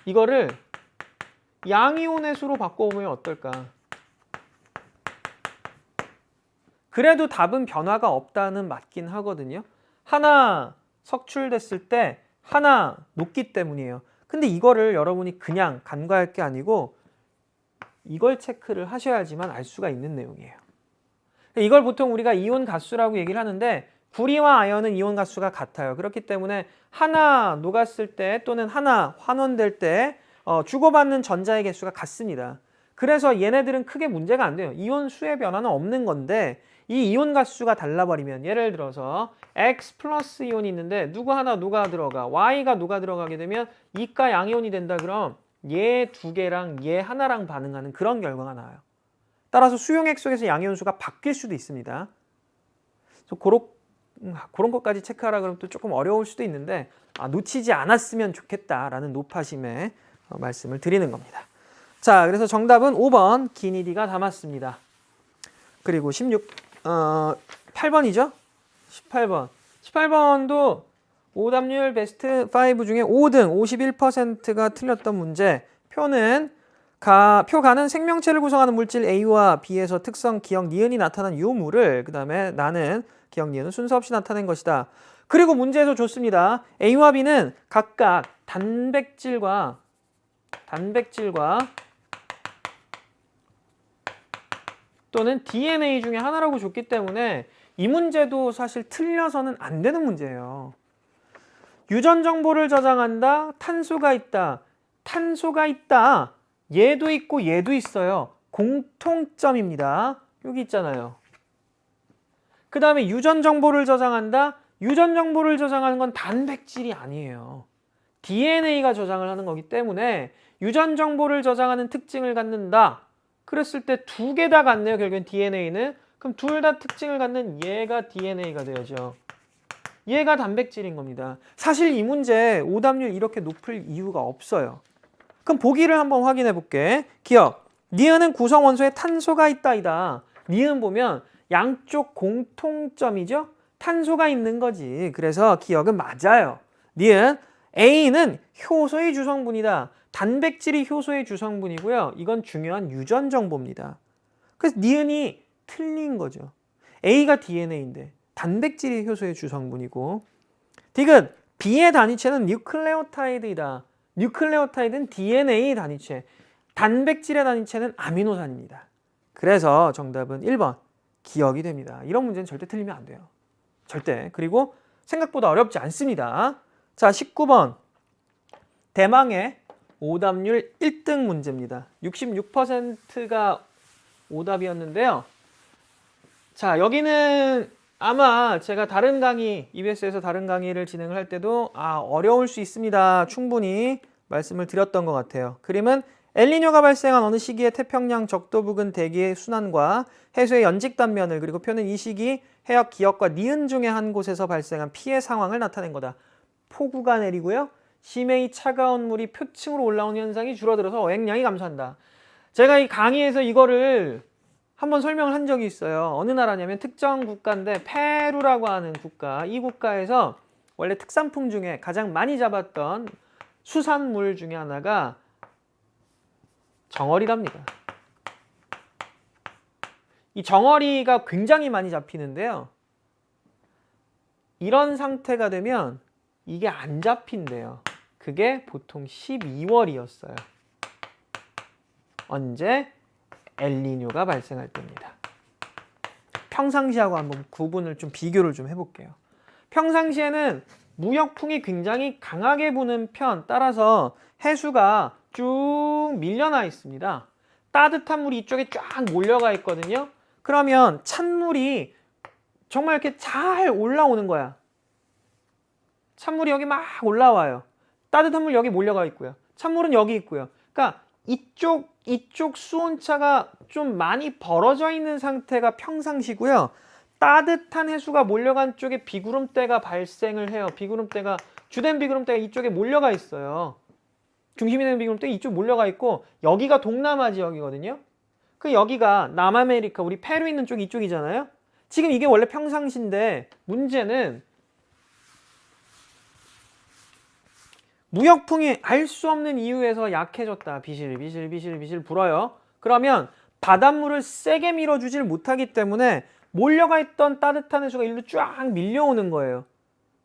이거를 양이온의 수로 바꿔보면 어떨까? 그래도 답은 변화가 없다는 맞긴 하거든요. 하나 석출됐을 때 하나 녹기 때문이에요. 근데 이거를 여러분이 그냥 간과할 게 아니고 이걸 체크를 하셔야지만 알 수가 있는 내용이에요. 이걸 보통 우리가 이온 가수라고 얘기를 하는데 구리와 아연은 이온 가수가 같아요. 그렇기 때문에 하나 녹았을 때 또는 하나 환원될 때 주고받는 전자의 개수가 같습니다. 그래서 얘네들은 크게 문제가 안 돼요. 이온 수의 변화는 없는 건데 이 이온 가수가 달라버리면 예를 들어서 X 플러스 이온이 있는데 누구 하나 녹아 들어가 Y가 녹아 들어가게 되면 이가 양이온이 된다. 그럼 얘 2개랑 얘 하나랑 반응하는 그런 결과가 나와요. 따라서 수용액 속에서 양이온 수가 바뀔 수도 있습니다. 그래서 그런 것까지 체크하라 그러면 또 조금 어려울 수도 있는데 놓치지 않았으면 좋겠다라는 노파심에 말씀을 드리는 겁니다. 자, 그래서 정답은 5번 기니디가 담았습니다. 그리고 8번이죠? 18번도 오답률 베스트 5 중에 5등 51%가 틀렸던 문제. 표가는 생명체를 구성하는 물질 A와 B에서 특성 기억 니은이 나타난 유무를 그 다음에 나는 기억 니은은 순서 없이 나타낸 것이다. 그리고 문제에서 줬습니다. A와 B는 각각 단백질과 또는 DNA 중에 하나라고 줬기 때문에 이 문제도 사실 틀려서는 안 되는 문제예요. 유전 정보를 저장한다. 탄소가 있다. 얘도 있고 얘도 있어요. 공통점입니다. 여기 있잖아요. 그 다음에 유전 정보를 저장한다. 유전 정보를 저장하는 건 단백질이 아니에요. DNA가 저장을 하는 거기 때문에 유전 정보를 저장하는 특징을 갖는다. 그랬을 때 2개 다 같네요. 결국엔 DNA는. 그럼 둘 다 특징을 갖는 얘가 DNA가 되어야죠. 얘가 단백질인 겁니다. 사실 이 문제 오답률 이렇게 높을 이유가 없어요. 그럼 보기를 한번 확인해 볼게. 기억. 니은은 구성 원소에 탄소가 있다이다. 니은 보면 양쪽 공통점이죠. 탄소가 있는 거지. 그래서 기억은 맞아요. 니은 A는 효소의 주성분이다. 단백질이 효소의 주성분이고요. 이건 중요한 유전 정보입니다. 그래서 니은이 틀린 거죠. A가 DNA인데 단백질이 효소의 주성분이고, 디귿 B의 단위체는 뉴클레오타이드이다. 뉴클레오타이드는 DNA 단위체, 단백질의 단위체는 아미노산입니다. 그래서 정답은 1번 기억이 됩니다. 이런 문제는 절대 틀리면 안 돼요. 절대. 그리고 생각보다 어렵지 않습니다. 자, 19번 대망의 오답률 1등 문제입니다. 66%가 오답이었는데요. 자, 여기는 아마 제가 다른 강의, EBS에서 다른 강의를 진행을 할 때도 어려울 수 있습니다. 충분히 말씀을 드렸던 것 같아요. 그림은 엘니뇨가 발생한 어느 시기에 태평양 적도 부근 대기의 순환과 해수의 연직 단면을, 그리고 표는 이 시기 해역 기역과 니은 중에 한 곳에서 발생한 피해 상황을 나타낸 거다. 폭우가 내리고요. 심해의 차가운 물이 표층으로 올라오는 현상이 줄어들어서 어획량이 감소한다. 제가 이 강의에서 이거를 한번 설명을 한 적이 있어요. 어느 나라냐면 특정 국가인데 페루라고 하는 국가. 이 국가에서 원래 특산품 중에 가장 많이 잡았던 수산물 중에 하나가 정어리랍니다. 이 정어리가 굉장히 많이 잡히는데요. 이런 상태가 되면 이게 안 잡힌대요. 그게 보통 12월이었어요. 언제? 엘니뇨가 발생할 때입니다. 평상시하고 한번 구분을 좀 비교를 좀 해볼게요. 평상시에는 무역풍이 굉장히 강하게 부는 편, 따라서 해수가 쭉 밀려나 있습니다. 따뜻한 물이 이쪽에 쫙 몰려가 있거든요. 그러면 찬물이 정말 이렇게 잘 올라오는 거야. 찬물이 여기 막 올라와요. 따뜻한 물 여기 몰려가 있고요. 찬물은 여기 있고요. 그러니까 이쪽 수온차가 좀 많이 벌어져 있는 상태가 평상시고요. 따뜻한 해수가 몰려간 쪽에 비구름대가 발생을 해요. 비구름대가, 주된 비구름대가 이쪽에 몰려가 있어요. 중심이 되는 비구름대가 이쪽 몰려가 있고, 여기가 동남아 지역이거든요. 그 여기가 남아메리카, 우리 페루 있는 쪽이 이쪽이잖아요. 지금 이게 원래 평상시인데 문제는 무역풍이 알 수 없는 이유에서 약해졌다. 비실비실 불어요. 그러면 바닷물을 세게 밀어주질 못하기 때문에 몰려가 있던 따뜻한 해수가 일로 쫙 밀려오는 거예요.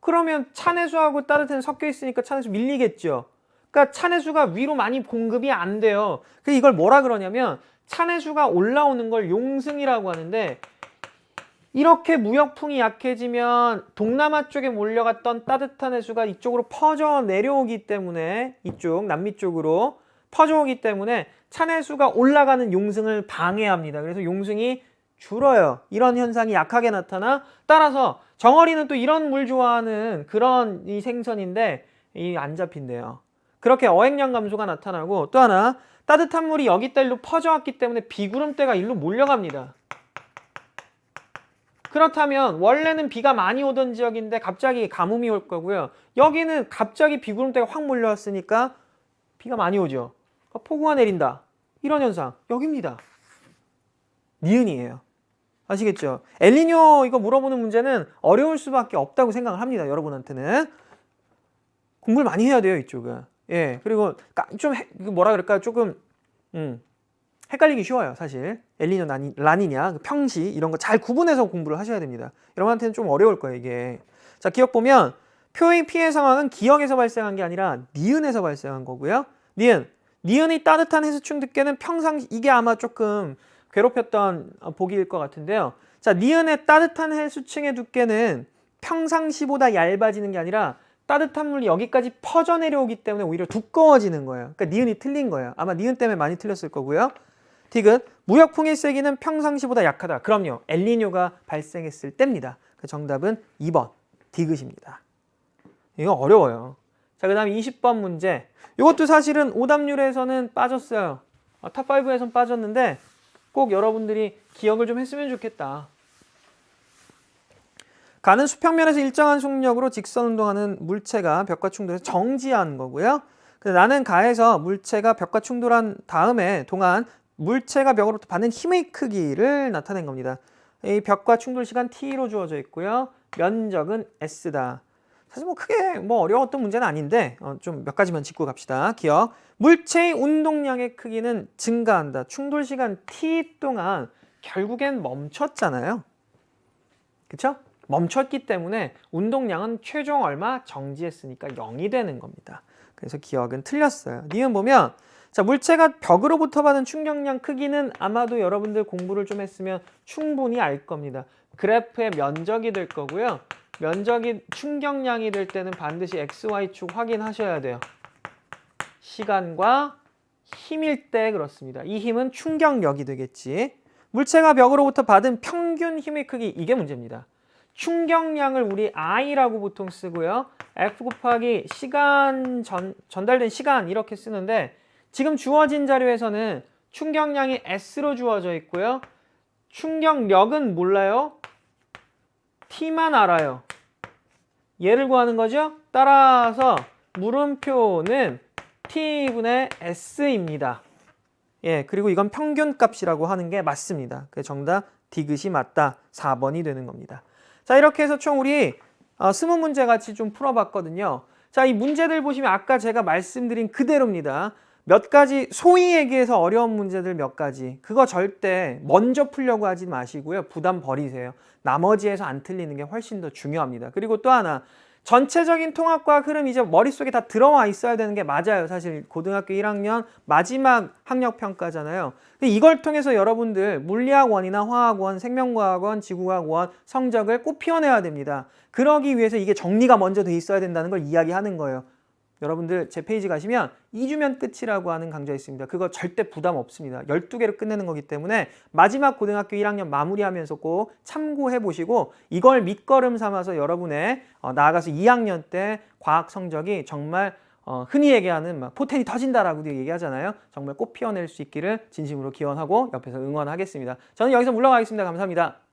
그러면 찬 해수하고 따뜻한 해수 섞여 있으니까 찬 해수 밀리겠죠. 그러니까 찬 해수가 위로 많이 공급이 안 돼요. 그래서 이걸 뭐라 그러냐면 찬 해수가 올라오는 걸 용승이라고 하는데, 이렇게 무역풍이 약해지면 동남아 쪽에 몰려갔던 따뜻한 해수가 이쪽으로 퍼져 내려오기 때문에, 이쪽 남미 쪽으로 퍼져오기 때문에 찬 해수가 올라가는 용승을 방해합니다. 그래서 용승이 줄어요. 이런 현상이 약하게 나타나, 따라서 정어리는 또 이런 물 좋아하는 그런 이 생선인데 이 안 잡힌대요. 그렇게 어획량 감소가 나타나고, 또 하나 따뜻한 물이 여기다 일로 퍼져왔기 때문에 비구름대가 일로 몰려갑니다. 그렇다면 원래는 비가 많이 오던 지역인데 갑자기 가뭄이 올 거고요. 여기는 갑자기 비구름대가 확 몰려왔으니까 비가 많이 오죠. 그러니까 폭우가 내린다. 이런 현상 여기입니다. 니은이에요. 아시겠죠? 엘니뇨 이거 물어보는 문제는 어려울 수밖에 없다고 생각을 합니다. 여러분한테는 공부를 많이 해야 돼요. 이쪽은. 예, 그리고 좀 뭐라 그럴까, 조금 헷갈리기 쉬워요. 사실 엘니뇨 라니냐, 평시 이런 거 잘 구분해서 공부를 하셔야 됩니다. 여러분한테는 좀 어려울 거예요, 이게. 자, 기억 보면 표의 피해 상황은 기역에서 발생한 게 아니라 니은에서 발생한 거고요. 니은이 따뜻한 해수층 두께는 평상시, 이게 아마 조금 괴롭혔던 보기일 것 같은데요. 자, 니은의 따뜻한 해수층의 두께는 평상시보다 얇아지는 게 아니라 따뜻한 물이 여기까지 퍼져 내려오기 때문에 오히려 두꺼워지는 거예요. 그러니까 니은이 틀린 거예요. 아마 니은 때문에 많이 틀렸을 거고요. 디귿, 무역풍의 세기는 평상시보다 약하다. 그럼요, 엘니뇨가 발생했을 때입니다. 정답은 2번 디귿입니다. 이거 어려워요. 자, 그 다음에 20번 문제. 이것도 사실은 오답률에서는 빠졌어요. 탑5에서는 빠졌는데 꼭 여러분들이 기억을 좀 했으면 좋겠다. 가는 수평면에서 일정한 속력으로 직선 운동하는 물체가 벽과 충돌해서 정지한 거고요. 나는 가에서 물체가 벽과 충돌한 다음에 동안 물체가 벽으로부터 받는 힘의 크기를 나타낸 겁니다. 이 벽과 충돌 시간 t로 주어져 있고요. 면적은 s다. 사실 뭐 크게 뭐 어려웠던 문제는 아닌데 좀 몇 가지만 짚고 갑시다. 기억. 물체의 운동량의 크기는 증가한다. 충돌 시간 t 동안 결국엔 멈췄잖아요. 그쵸? 멈췄기 때문에 운동량은 최종 얼마? 정지했으니까 0이 되는 겁니다. 그래서 기억은 틀렸어요. 니은 보면 자, 물체가 벽으로부터 받은 충격량 크기는 아마도 여러분들 공부를 좀 했으면 충분히 알 겁니다. 그래프의 면적이 될 거고요. 면적이 충격량이 될 때는 반드시 XY축 확인하셔야 돼요. 시간과 힘일 때 그렇습니다. 이 힘은 충격력이 되겠지. 물체가 벽으로부터 받은 평균 힘의 크기, 이게 문제입니다. 충격량을 우리 I라고 보통 쓰고요. F 곱하기 시간 전달된 시간 이렇게 쓰는데 지금 주어진 자료에서는 충격량이 S로 주어져 있고요. 충격력은 몰라요. T만 알아요. 얘를 구하는 거죠. 따라서 물음표는 T분의 S입니다. 예, 그리고 이건 평균값이라고 하는 게 맞습니다. 그 정답 디귿이 맞다. 4번이 되는 겁니다. 자, 이렇게 해서 총 우리 스무 문제 같이 좀 풀어봤거든요. 자, 이 문제들 보시면 아까 제가 말씀드린 그대로입니다. 몇 가지 소위 얘기해서 어려운 문제들 몇 가지, 그거 절대 먼저 풀려고 하지 마시고요. 부담 버리세요. 나머지에서 안 틀리는 게 훨씬 더 중요합니다. 그리고 또 하나, 전체적인 통합과학 흐름이 이제 머릿속에 다 들어와 있어야 되는 게 맞아요. 사실 고등학교 1학년 마지막 학력평가잖아요. 근데 이걸 통해서 여러분들 물리학원이나 화학원, 생명과학원, 지구과학원 성적을 꼭 피워내야 됩니다. 그러기 위해서 이게 정리가 먼저 돼 있어야 된다는 걸 이야기하는 거예요. 여러분들 제 페이지 가시면 2주면 끝이라고 하는 강좌 있습니다. 그거 절대 부담 없습니다. 12개로 끝내는 거기 때문에 마지막 고등학교 1학년 마무리하면서 꼭 참고해 보시고 이걸 밑거름 삼아서 여러분의 나아가서 2학년 때 과학 성적이 정말 흔히 얘기하는 막 포텐이 터진다라고도 얘기하잖아요. 정말 꼭 피워낼 수 있기를 진심으로 기원하고 옆에서 응원하겠습니다. 저는 여기서 물러가겠습니다. 감사합니다.